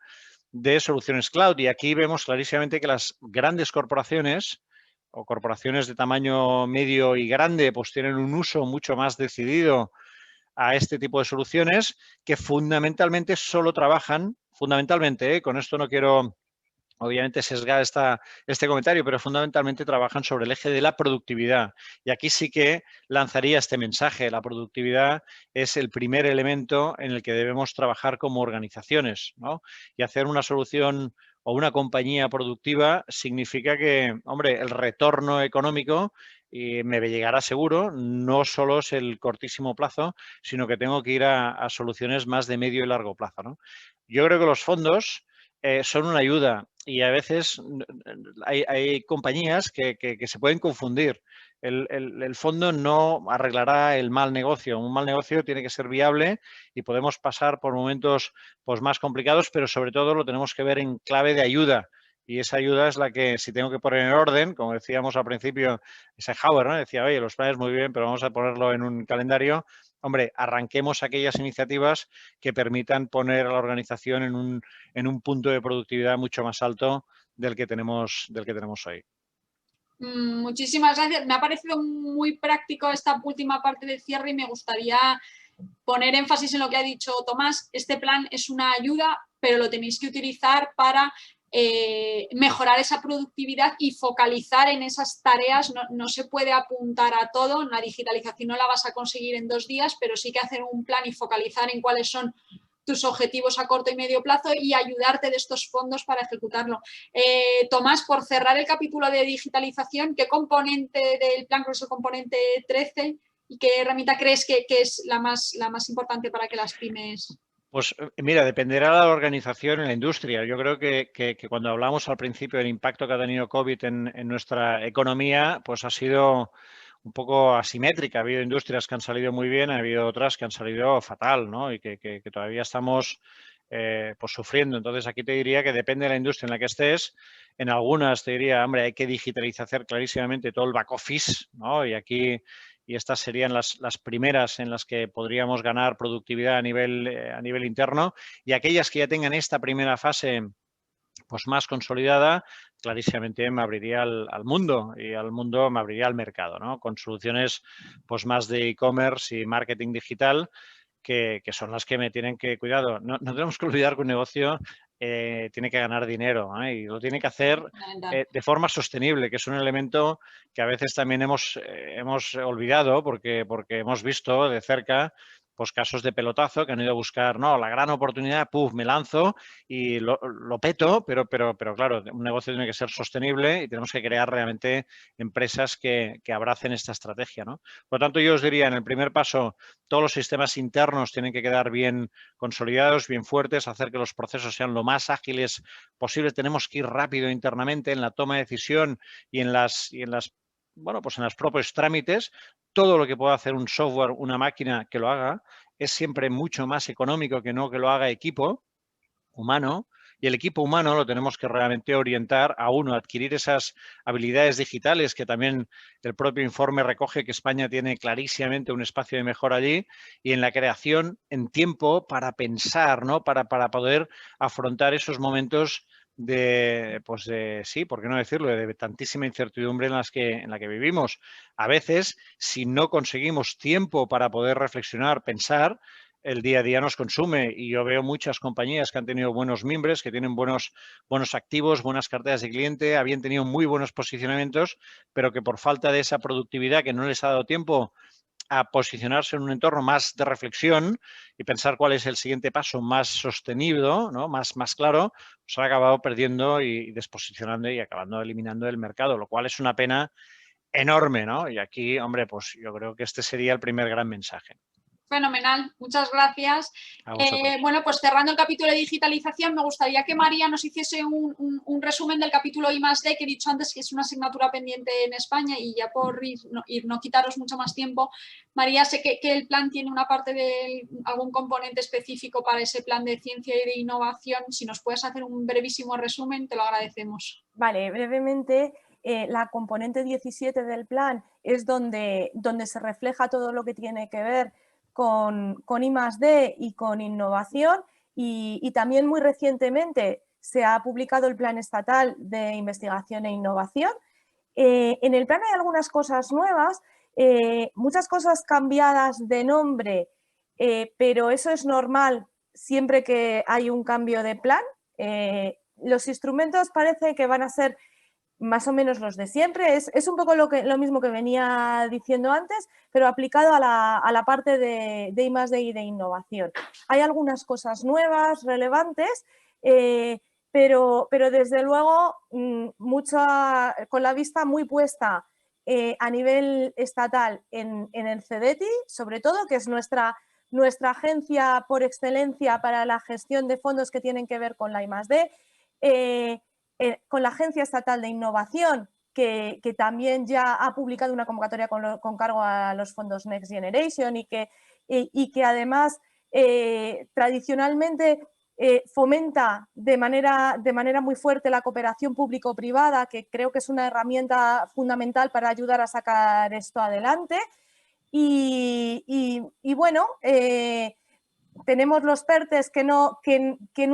de soluciones cloud. Y aquí vemos clarísimamente que las grandes corporaciones o corporaciones de tamaño medio y grande pues tienen un uso mucho más decidido a este tipo de soluciones que fundamentalmente solo trabajan, fundamentalmente, con esto no quiero obviamente sesgar este comentario, pero fundamentalmente trabajan sobre el eje de la productividad. Y aquí sí que lanzaría este mensaje. La productividad es el primer elemento en el que debemos trabajar como organizaciones, ¿no? Y hacer una solución o una compañía productiva significa que, hombre, el retorno económico me llegará seguro, no solo es el cortísimo plazo, sino que tengo que ir a soluciones más de medio y largo plazo, ¿no? Yo creo que los fondos son una ayuda y a veces hay compañías que se pueden confundir. El fondo no arreglará el mal negocio. Un mal negocio tiene que ser viable y podemos pasar por momentos pues, más complicados, pero sobre todo lo tenemos que ver en clave de ayuda. Y esa ayuda es la que, si tengo que poner en orden, como decíamos al principio, Eisenhower, ¿no? Decía, oye, los planes muy bien, pero vamos a ponerlo en un calendario. Hombre, arranquemos aquellas iniciativas que permitan poner a la organización en un punto de productividad mucho más alto del que tenemos hoy. Muchísimas gracias. Me ha parecido muy práctico esta última parte del cierre y me gustaría poner énfasis en lo que ha dicho Tomás. Este plan es una ayuda, pero lo tenéis que utilizar para mejorar esa productividad y focalizar en esas tareas. No se puede apuntar a todo, la digitalización no la vas a conseguir en 2 días, pero sí que hacer un plan y focalizar en cuáles son tus objetivos a corto y medio plazo y ayudarte de estos fondos para ejecutarlo. Tomás, por cerrar el capítulo de digitalización, ¿qué componente del plan, es el componente 13 y qué herramienta crees que es la más importante para que las pymes... Pues mira, dependerá de la organización en la industria. Yo creo que cuando hablamos al principio del impacto que ha tenido COVID en nuestra economía, pues ha sido un poco asimétrica. Ha habido industrias que han salido muy bien, ha habido otras que han salido fatal, ¿no? Y que todavía estamos pues sufriendo. Entonces aquí te diría que depende de la industria en la que estés. En algunas te diría, hombre, hay que digitalizar clarísimamente todo el back office, ¿no? Y estas serían las primeras en las que podríamos ganar productividad a nivel interno. Y aquellas que ya tengan esta primera fase pues más consolidada, clarísimamente me abriría al mundo y al mundo me abriría al mercado, ¿no? Con soluciones pues más de e-commerce y marketing digital que son las que me tienen que... Cuidado, no tenemos que olvidar que un negocio tiene que ganar dinero, ¿eh? Y lo tiene que hacer de forma sostenible, que es un elemento que a veces también hemos olvidado porque hemos visto de cerca pues casos de pelotazo que han ido a buscar, no, la gran oportunidad, puf, me lanzo y lo peto, pero claro, un negocio tiene que ser sostenible y tenemos que crear realmente empresas que abracen esta estrategia, ¿no? Por lo tanto, yo os diría, en el primer paso, todos los sistemas internos tienen que quedar bien consolidados, bien fuertes, hacer que los procesos sean lo más ágiles posible. Tenemos que ir rápido internamente en la toma de decisión y en los propios trámites. Todo lo que pueda hacer un software, una máquina que lo haga, es siempre mucho más económico que no que lo haga equipo humano. Y el equipo humano lo tenemos que realmente orientar a uno, a adquirir esas habilidades digitales que también el propio informe recoge que España tiene clarísimamente un espacio de mejora allí y en la creación en tiempo para pensar, ¿no? Para poder afrontar esos momentos sí, ¿por qué no decirlo?, de tantísima incertidumbre en la que vivimos. A veces, si no conseguimos tiempo para poder reflexionar, pensar, el día a día nos consume y yo veo muchas compañías que han tenido buenos mimbres, que tienen buenos activos, buenas carteras de cliente, habían tenido muy buenos posicionamientos, pero que por falta de esa productividad que no les ha dado tiempo a posicionarse en un entorno más de reflexión y pensar cuál es el siguiente paso más sostenible, ¿no? más claro, pues han acabado perdiendo y desposicionando y acabando eliminando del mercado, lo cual es una pena enorme, ¿no? Y aquí, hombre, pues yo creo que este sería el primer gran mensaje. Fenomenal, muchas gracias. Bueno, pues cerrando el capítulo de digitalización, me gustaría que María nos hiciese un resumen del capítulo I+D, que he dicho antes que es una asignatura pendiente en España y ya por no quitaros mucho más tiempo. María, sé que el plan tiene una parte de algún componente específico para ese plan de ciencia y de innovación. Si nos puedes hacer un brevísimo resumen, te lo agradecemos. Vale, brevemente. La componente 17 del plan es donde se refleja todo lo que tiene que ver con I+D y con innovación y también muy recientemente se ha publicado el Plan Estatal de Investigación e Innovación. En el plan hay algunas cosas nuevas, muchas cosas cambiadas de nombre, pero eso es normal siempre que hay un cambio de plan. Los instrumentos parece que van a ser más o menos los de siempre, es un poco lo mismo que venía diciendo antes, pero aplicado a la parte de I+D y de innovación. Hay algunas cosas nuevas, relevantes, pero desde luego con la vista muy puesta a nivel estatal en el CEDETI, sobre todo, que es nuestra agencia por excelencia para la gestión de fondos que tienen que ver con la I+D, con la Agencia Estatal de Innovación, que también ya ha publicado una convocatoria con cargo a los fondos Next Generation y que además tradicionalmente fomenta de manera muy fuerte la cooperación público-privada, que creo que es una herramienta fundamental para ayudar a sacar esto adelante. Y bueno, tenemos los PERTES que no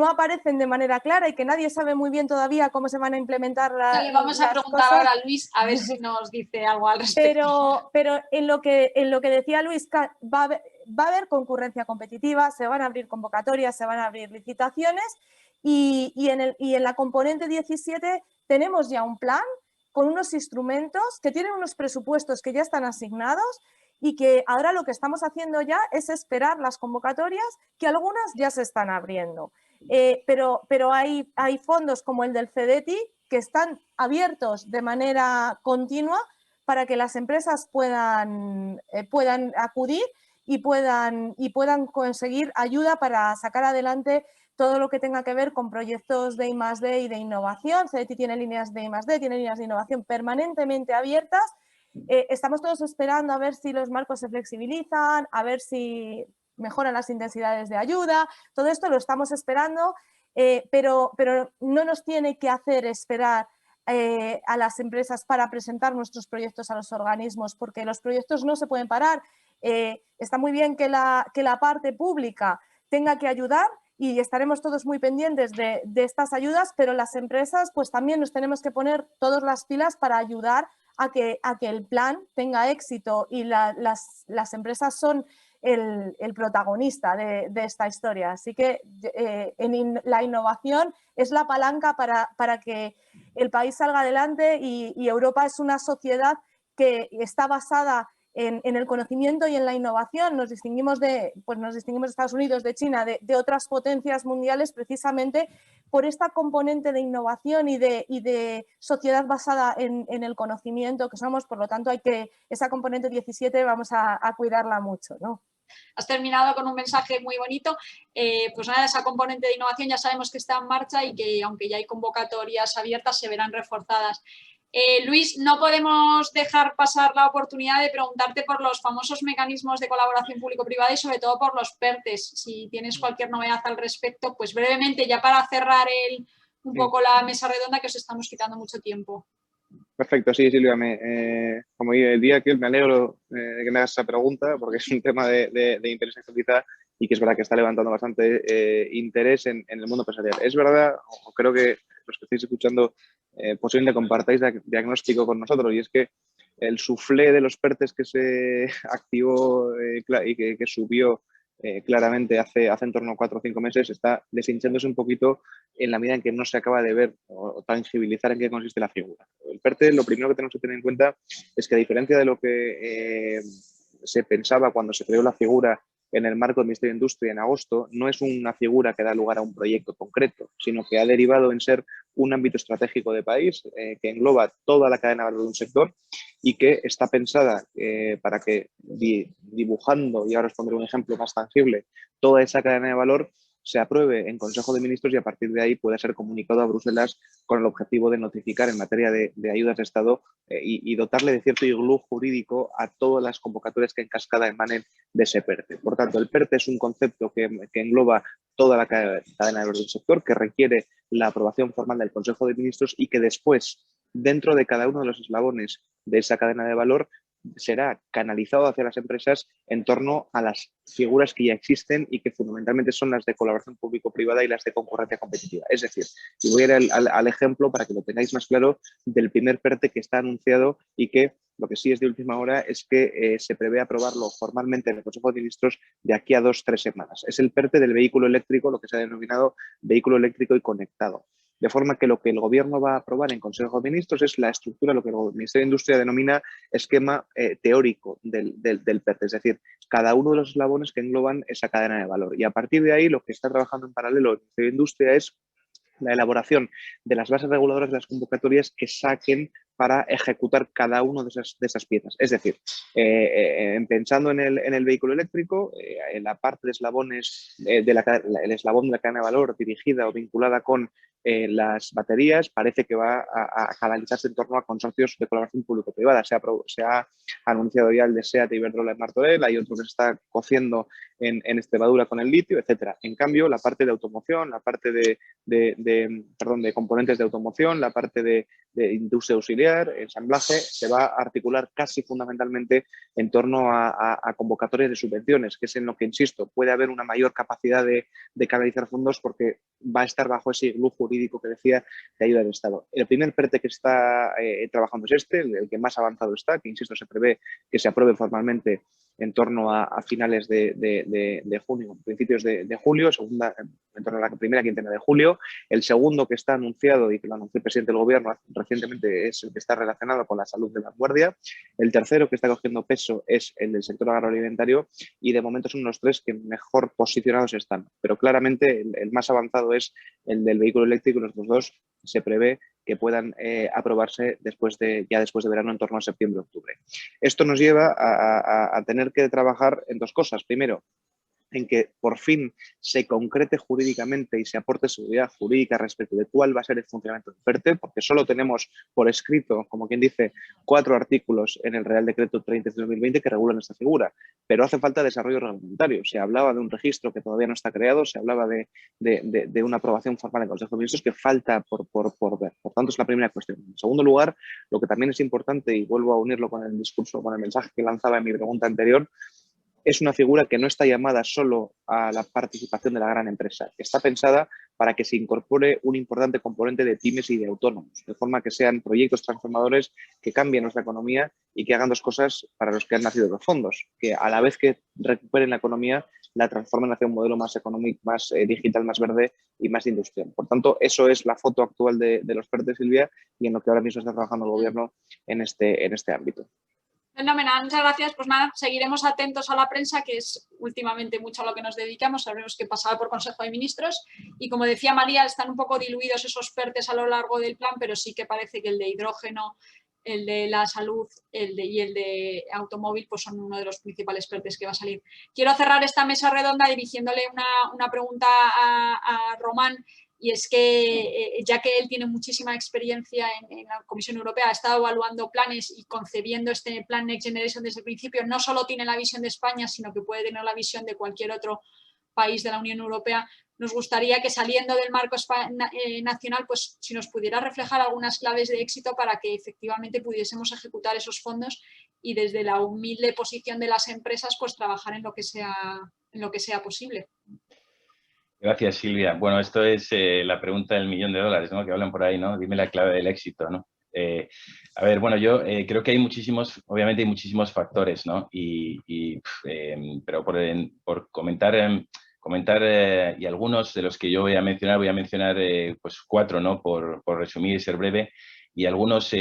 aparecen de manera clara y que nadie sabe muy bien todavía cómo se van a implementar le vamos a preguntar ahora a Luis a ver si nos dice algo al respecto. Pero en lo que decía Luis, va a haber concurrencia competitiva, se van a abrir convocatorias, se van a abrir licitaciones y en la componente 17 tenemos ya un plan con unos instrumentos que tienen unos presupuestos que ya están asignados y que ahora lo que estamos haciendo ya es esperar las convocatorias, que algunas ya se están abriendo. Pero hay fondos como el del CEDETI que están abiertos de manera continua para que las empresas puedan acudir y puedan conseguir ayuda para sacar adelante todo lo que tenga que ver con proyectos de I+D y de innovación. CEDETI tiene líneas de I+D, tiene líneas de innovación permanentemente abiertas. Estamos todos esperando a ver si los marcos se flexibilizan, a ver si mejoran las intensidades de ayuda. Todo esto lo estamos esperando, pero no nos tiene que hacer esperar a las empresas para presentar nuestros proyectos a los organismos, porque los proyectos no se pueden parar. Está muy bien que la parte pública tenga que ayudar y estaremos todos muy pendientes de estas ayudas, pero las empresas pues también nos tenemos que poner todas las pilas para ayudar a que el plan tenga éxito y las empresas son el protagonista de esta historia. Así que la innovación es la palanca para que el país salga adelante y Europa es una sociedad que está basada en el conocimiento y en la innovación. Nos distinguimos de Estados Unidos, de China, de otras potencias mundiales precisamente por esta componente de innovación y de sociedad basada en el conocimiento que somos. Por lo tanto, esa componente 17 vamos a cuidarla mucho, ¿no? Has terminado con un mensaje muy bonito. Pues nada, esa componente de innovación ya sabemos que está en marcha y que aunque ya hay convocatorias abiertas se verán reforzadas. Luis, no podemos dejar pasar la oportunidad de preguntarte por los famosos mecanismos de colaboración público-privada y sobre todo por los PERTES. Si tienes cualquier novedad al respecto, pues brevemente, ya para cerrar un poco la mesa redonda, que os estamos quitando mucho tiempo. Perfecto, sí, Silvia. Como día que me alegro de que me hagas esa pregunta, porque es un tema de interés quizá y que es verdad que está levantando bastante interés en el mundo empresarial. Es verdad, o creo que los que estáis escuchando posiblemente compartáis diagnóstico con nosotros, y es que el suflé de los PERTES que se activó y que subió claramente hace en torno a 4 o 5 meses está deshinchándose un poquito en la medida en que no se acaba de ver o tangibilizar en qué consiste la figura. El PERTE, lo primero que tenemos que tener en cuenta es que, a diferencia de lo que se pensaba cuando se creó la figura en el marco del Ministerio de Industria en agosto, no es una figura que da lugar a un proyecto concreto, sino que ha derivado en ser un ámbito estratégico de país que engloba toda la cadena de valor de un sector y que está pensada para que, dibujando, y ahora os pondré un ejemplo más tangible, toda esa cadena de valor se apruebe en Consejo de Ministros y a partir de ahí pueda ser comunicado a Bruselas con el objetivo de notificar en materia de ayudas de Estado y dotarle de cierto iglú jurídico a todas las convocatorias que en cascada emanen de ese PERTE. Por tanto, el PERTE es un concepto que engloba toda la cadena de valor del sector, que requiere la aprobación formal del Consejo de Ministros y que después, dentro de cada uno de los eslabones de esa cadena de valor, será canalizado hacia las empresas en torno a las figuras que ya existen y que fundamentalmente son las de colaboración público-privada y las de concurrencia competitiva. Es decir, y voy a ir al ejemplo para que lo tengáis más claro del primer PERTE que está anunciado y que lo que sí es de última hora es que se prevé aprobarlo formalmente en el Consejo de Ministros de aquí a 2 o 3 semanas. Es el PERTE del vehículo eléctrico, lo que se ha denominado vehículo eléctrico y conectado. De forma que lo que el Gobierno va a aprobar en Consejo de Ministros es la estructura, lo que el Ministerio de Industria denomina esquema teórico del PERTE, es decir, cada uno de los eslabones que engloban esa cadena de valor. Y a partir de ahí, lo que está trabajando en paralelo el Ministerio de Industria es la elaboración de las bases reguladoras de las convocatorias que saquen para ejecutar cada una de esas piezas. Es decir, pensando en el vehículo eléctrico, en la parte de eslabones, el eslabón de la cadena de valor dirigida o vinculada con las baterías, parece que va a canalizarse en torno a consorcios de colaboración público-privada. Se ha anunciado ya el de SEAT y Iberdrola en Martorell, hay otro que se está cociendo en Extremadura con el litio, etcétera. En cambio, la parte de automoción, la parte de componentes de automoción, la parte de industria auxiliar, ensamblaje, se va a articular casi fundamentalmente en torno a convocatorias de subvenciones, que es en lo que, insisto, puede haber una mayor capacidad de canalizar fondos porque va a estar bajo ese glú jurídico que decía de ayuda del Estado. El primer PERTE que está trabajando es el que más avanzado está, que, insisto, se prevé que se apruebe formalmente en torno a finales de junio, principios de julio, en torno a la primera quincena de julio. El segundo que está anunciado y que lo anunció el presidente del Gobierno recientemente es el que está relacionado con la salud de vanguardia. El tercero que está cogiendo peso es el del sector agroalimentario y de momento son los 3 que mejor posicionados están. Pero claramente el más avanzado es el del vehículo eléctrico y los otros 2 se prevé que puedan aprobarse después de verano, en torno a septiembre-octubre. Esto nos lleva a tener que trabajar en 2 cosas. Primero, en que por fin se concrete jurídicamente y se aporte seguridad jurídica respecto de cuál va a ser el funcionamiento del PERTE, porque solo tenemos por escrito, como quien dice, 4 artículos en el Real Decreto 30 de 2020 que regulan esta figura, pero hace falta desarrollo reglamentario. Se hablaba de un registro que todavía no está creado, se hablaba de una aprobación formal en el Consejo de Ministros que falta por ver. Por tanto, es la primera cuestión. En segundo lugar, lo que también es importante, y vuelvo a unirlo con el discurso, con el mensaje que lanzaba en mi pregunta anterior, es una figura que no está llamada solo a la participación de la gran empresa, que está pensada para que se incorpore un importante componente de pymes y de autónomos, de forma que sean proyectos transformadores que cambien nuestra economía y que hagan 2 cosas para los que han nacido los fondos, que a la vez que recuperen la economía, la transformen hacia un modelo más económico, más digital, más verde y más industrial. Por tanto, eso es la foto actual de los PERTE, Silvia, y en lo que ahora mismo está trabajando el Gobierno en este ámbito. Fenomenal, muchas gracias. Pues nada, seguiremos atentos a la prensa, que es últimamente mucho a lo que nos dedicamos. Sabremos qué pasará por Consejo de Ministros. Y como decía María, están un poco diluidos esos PERTEs a lo largo del plan, pero sí que parece que el de hidrógeno, el de la salud y el de automóvil pues son uno de los principales PERTEs que va a salir. Quiero cerrar esta mesa redonda dirigiéndole una pregunta a Román. Y es que, ya que él tiene muchísima experiencia en la Comisión Europea, ha estado evaluando planes y concebiendo este plan Next Generation desde el principio, no solo tiene la visión de España, sino que puede tener la visión de cualquier otro país de la Unión Europea. Nos gustaría que, saliendo del marco nacional, pues si nos pudiera reflejar algunas claves de éxito para que efectivamente pudiésemos ejecutar esos fondos y desde la humilde posición de las empresas, pues trabajar en lo que sea posible. Gracias, Silvia. Bueno, esto es la pregunta del $1.000.000, ¿no? Que hablan por ahí, ¿no? Dime la clave del éxito, ¿no? A ver, bueno, yo creo que obviamente hay muchísimos factores, ¿no? Pero por comentar y algunos de los que yo voy a mencionar pues 4, ¿no? Por resumir y ser breve. Y algunos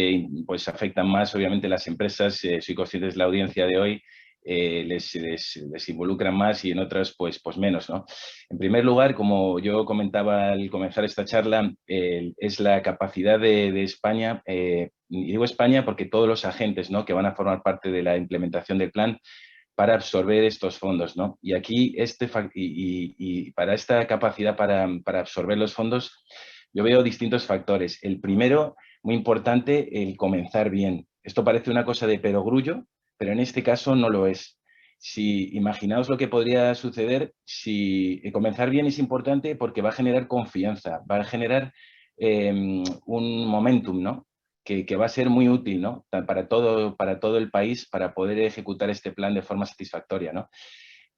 pues afectan más, obviamente, las empresas. Soy consciente de la audiencia de hoy. Les involucran más y en otras pues menos, ¿no? En primer lugar, como yo comentaba al comenzar esta charla, es la capacidad de España, y digo España porque todos los agentes, ¿no? Que van a formar parte de la implementación del plan para absorber estos fondos, ¿no? Y aquí para esta capacidad para absorber los fondos, yo veo distintos factores. El primero, muy importante, el comenzar bien. Esto parece una cosa de perogrullo, pero en este caso no lo es. Imaginaos lo que podría suceder si comenzar bien es importante porque va a generar confianza, va a generar un momentum, ¿no? que va a ser muy útil, ¿no? Para todo el país, para poder ejecutar este plan de forma satisfactoria, ¿no?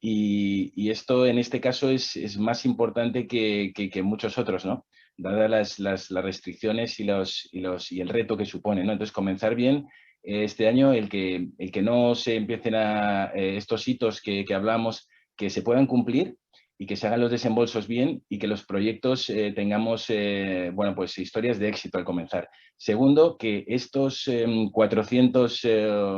Y esto en este caso es más importante que muchos otros, ¿no? Dadas las restricciones y el reto que supone, ¿no? Entonces, comenzar bien este año, el que no se empiecen estos hitos que hablamos, que se puedan cumplir y que se hagan los desembolsos bien y que los proyectos tengamos, bueno, pues historias de éxito al comenzar. Segundo, que estos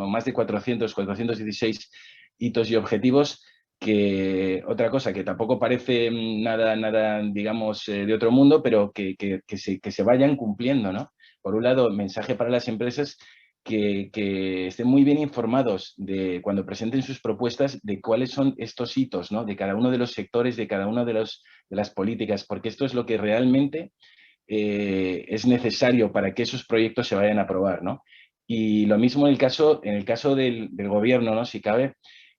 más de 416 hitos y objetivos, que otra cosa que tampoco parece nada digamos, de otro mundo, pero que se vayan cumpliendo, ¿no? Por un lado, mensaje para las empresas que estén muy bien informados de cuando presenten sus propuestas de cuáles son estos hitos, ¿no? De cada uno de los sectores, de cada una de las políticas, porque esto es lo que realmente es necesario para que esos proyectos se vayan a aprobar, ¿no? Y lo mismo en el caso del gobierno, ¿no? Si cabe,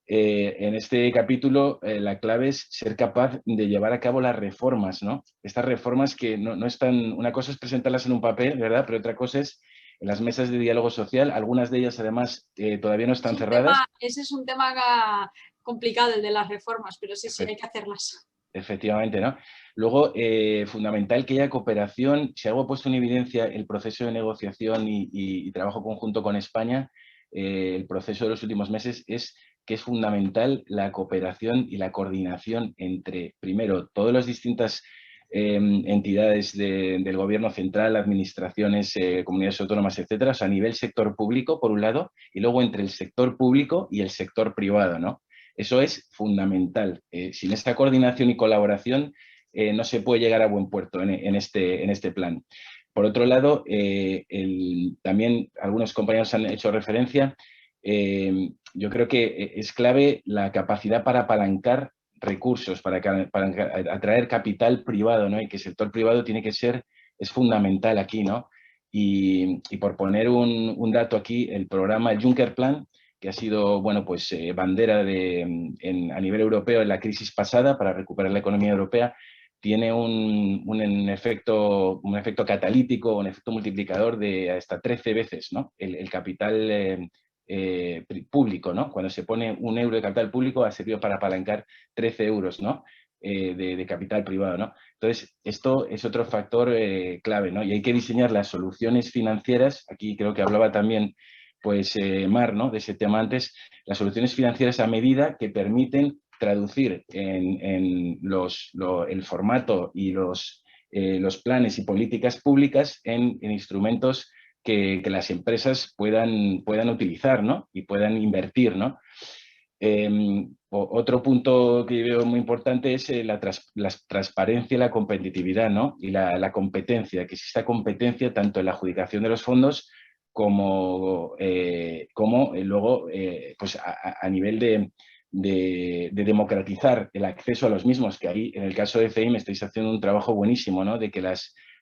en este capítulo la clave es ser capaz de llevar a cabo las reformas, ¿no? Estas reformas que no están, una cosa es presentarlas en un papel, ¿verdad? Pero otra cosa es en las mesas de diálogo social, algunas de ellas además todavía no están cerradas. Ese es un tema complicado, el de las reformas, pero sí, hay que hacerlas. Efectivamente, ¿no? Luego, fundamental que haya cooperación. Si algo ha puesto en evidencia el proceso de negociación y trabajo conjunto con España, el proceso de los últimos meses, es que es fundamental la cooperación y la coordinación entre, primero, todas las distintas entidades del gobierno central, administraciones, comunidades autónomas, etcétera, o sea, a nivel sector público, por un lado, y luego entre el sector público y el sector privado, ¿no? Eso es fundamental. Sin esta coordinación y colaboración no se puede llegar a buen puerto en este plan. Por otro lado, también algunos compañeros han hecho referencia, yo creo que es clave la capacidad para apalancar recursos, para atraer capital privado, ¿no? Y que el sector privado es fundamental aquí, ¿no? Y por poner un dato aquí, el programa, el Juncker Plan, que ha sido, bueno, pues bandera a nivel europeo en la crisis pasada para recuperar la economía europea, tiene un efecto catalítico, un efecto multiplicador de hasta 13 veces, ¿no? El capital público, ¿no? Cuando se pone 1 euro de capital público ha servido para apalancar 13 euros, ¿no? De capital privado, ¿no? Entonces, esto es otro factor clave, ¿no? Y hay que diseñar las soluciones financieras, aquí creo que hablaba también pues Mar, ¿no? De ese tema antes, las soluciones financieras a medida que permiten traducir en el formato y los planes y políticas públicas en instrumentos que las empresas puedan utilizar, ¿no? Y puedan invertir, ¿no? Otro punto que veo muy importante es la transparencia y la competitividad, ¿no? Y la competencia, que exista competencia tanto en la adjudicación de los fondos como luego pues a nivel de democratizar el acceso a los mismos, que ahí en el caso de CEIM estáis haciendo un trabajo buenísimo, ¿no?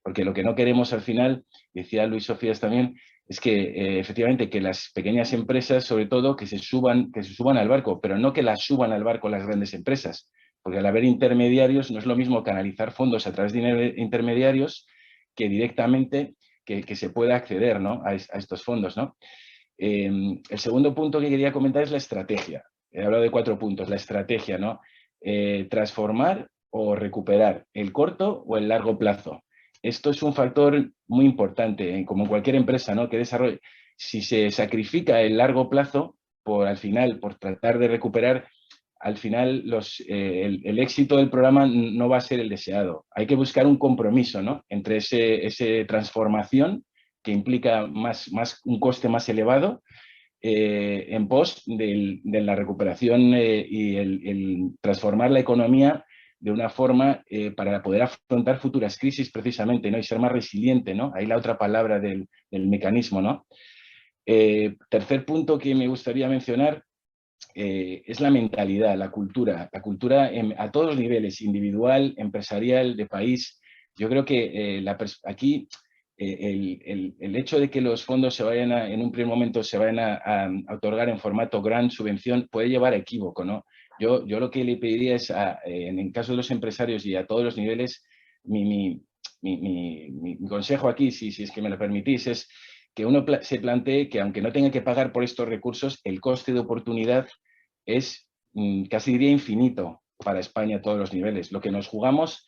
Porque lo que no queremos al final, decía Luis Sofías también, es que efectivamente que las pequeñas empresas, sobre todo, que se suban al barco, pero no que las suban al barco las grandes empresas, porque al haber intermediarios no es lo mismo canalizar fondos a través de intermediarios que directamente que se pueda acceder, ¿no? a estos fondos, ¿no? El segundo punto que quería comentar es la estrategia. He hablado de 4 puntos. La estrategia, ¿no? Transformar o recuperar, el corto o el largo plazo. Esto es un factor muy importante, como en cualquier empresa, ¿no? Que desarrolle. Si se sacrifica el largo plazo por tratar de recuperar, al final el éxito del programa no va a ser el deseado. Hay que buscar un compromiso, ¿no? Entre esa transformación que implica un coste más elevado en pos de la recuperación y el transformar la economía de una forma para poder afrontar futuras crisis precisamente, ¿no? Y ser más resiliente, ¿no? Ahí la otra palabra del mecanismo, ¿no? Tercer punto que me gustaría mencionar es la mentalidad, la cultura a todos los niveles, individual, empresarial, de país. Yo creo que aquí el hecho de que los fondos en un primer momento se vayan a otorgar en formato gran subvención puede llevar a equívoco, ¿no? Yo lo que le pediría es, en el caso de los empresarios y a todos los niveles, mi consejo aquí, si es que me lo permitís, es que uno se plantee que aunque no tenga que pagar por estos recursos, el coste de oportunidad es casi diría infinito para España a todos los niveles. Lo que nos jugamos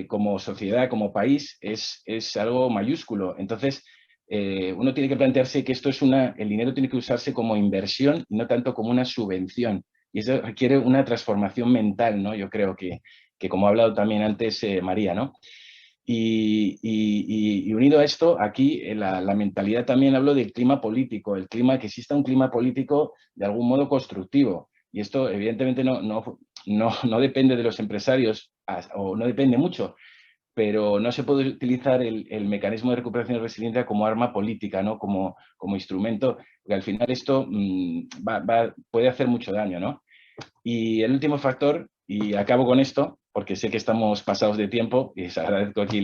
como sociedad, como país, es algo mayúsculo. Entonces, uno tiene que plantearse que esto es el dinero tiene que usarse como inversión y no tanto como una subvención. Y eso requiere una transformación mental, ¿no? Yo creo que como ha hablado también antes María, ¿no? Y unido a esto, aquí la mentalidad también hablo del clima político, que exista un clima político de algún modo constructivo. Y esto evidentemente no depende de los empresarios, o no depende mucho, pero no se puede utilizar el mecanismo de recuperación y resiliencia como arma política, ¿no? Como instrumento, porque al final esto puede hacer mucho daño, ¿no? Y el último factor, y acabo con esto, porque sé que estamos pasados de tiempo, y os agradezco aquí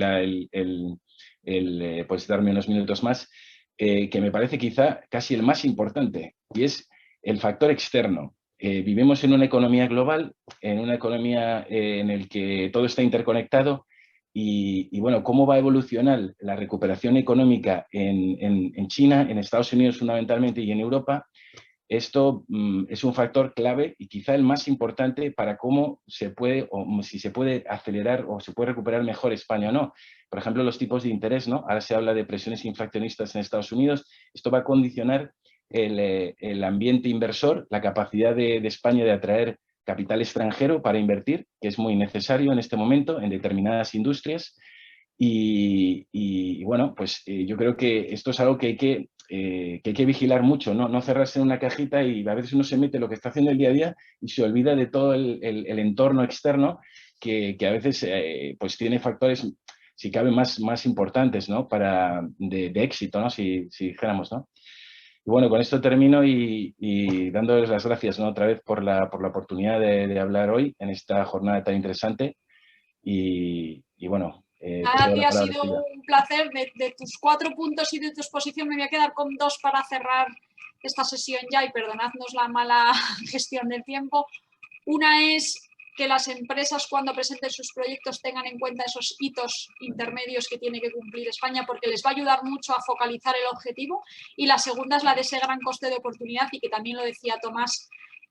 pues darme unos minutos más, que me parece quizá casi el más importante, y es el factor externo. Vivimos en una economía global, en una economía en la que todo está interconectado, y bueno, ¿cómo va a evolucionar la recuperación económica en China, en Estados Unidos fundamentalmente y en Europa? Esto es un factor clave y quizá el más importante para cómo se puede, o si se puede acelerar o se puede recuperar mejor España o no. Por ejemplo, los tipos de interés, ¿no? Ahora se habla de presiones inflacionistas en Estados Unidos. Esto va a condicionar el ambiente inversor, la capacidad de España de atraer capital extranjero para invertir, que es muy necesario en este momento en determinadas industrias. Y bueno, pues yo creo que esto es algo que hay que vigilar mucho, ¿no? No cerrarse en una cajita y a veces uno se mete en lo que está haciendo el día a día y se olvida de todo el entorno externo que a veces pues tiene factores, si cabe, más importantes, ¿no? De éxito, ¿no? Si dijéramos, ¿no? Y bueno, con esto termino y dándoles las gracias, ¿no? Otra vez por la oportunidad de hablar hoy en esta jornada tan interesante y bueno. Nada, ha sido un placer. De tus 4 puntos y de tu exposición me voy a quedar con 2 para cerrar esta sesión ya y perdonadnos la mala gestión del tiempo. Una es que las empresas cuando presenten sus proyectos tengan en cuenta esos hitos intermedios que tiene que cumplir España porque les va a ayudar mucho a focalizar el objetivo. Y la segunda es la de ese gran coste de oportunidad y que también lo decía Tomás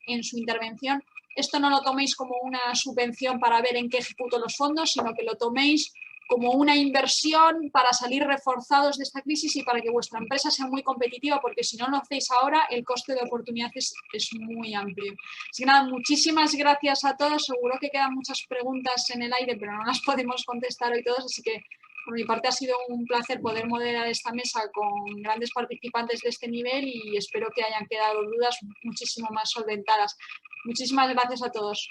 en su intervención. Esto no lo toméis como una subvención para ver en qué ejecuto los fondos, sino que lo toméis como una inversión para salir reforzados de esta crisis y para que vuestra empresa sea muy competitiva, porque si no lo hacéis ahora, el coste de oportunidad es muy amplio. Así que nada, muchísimas gracias a todos. Seguro que quedan muchas preguntas en el aire, pero no las podemos contestar hoy todos, así que por mi parte ha sido un placer poder moderar esta mesa con grandes participantes de este nivel y espero que hayan quedado dudas muchísimo más solventadas. Muchísimas gracias a todos.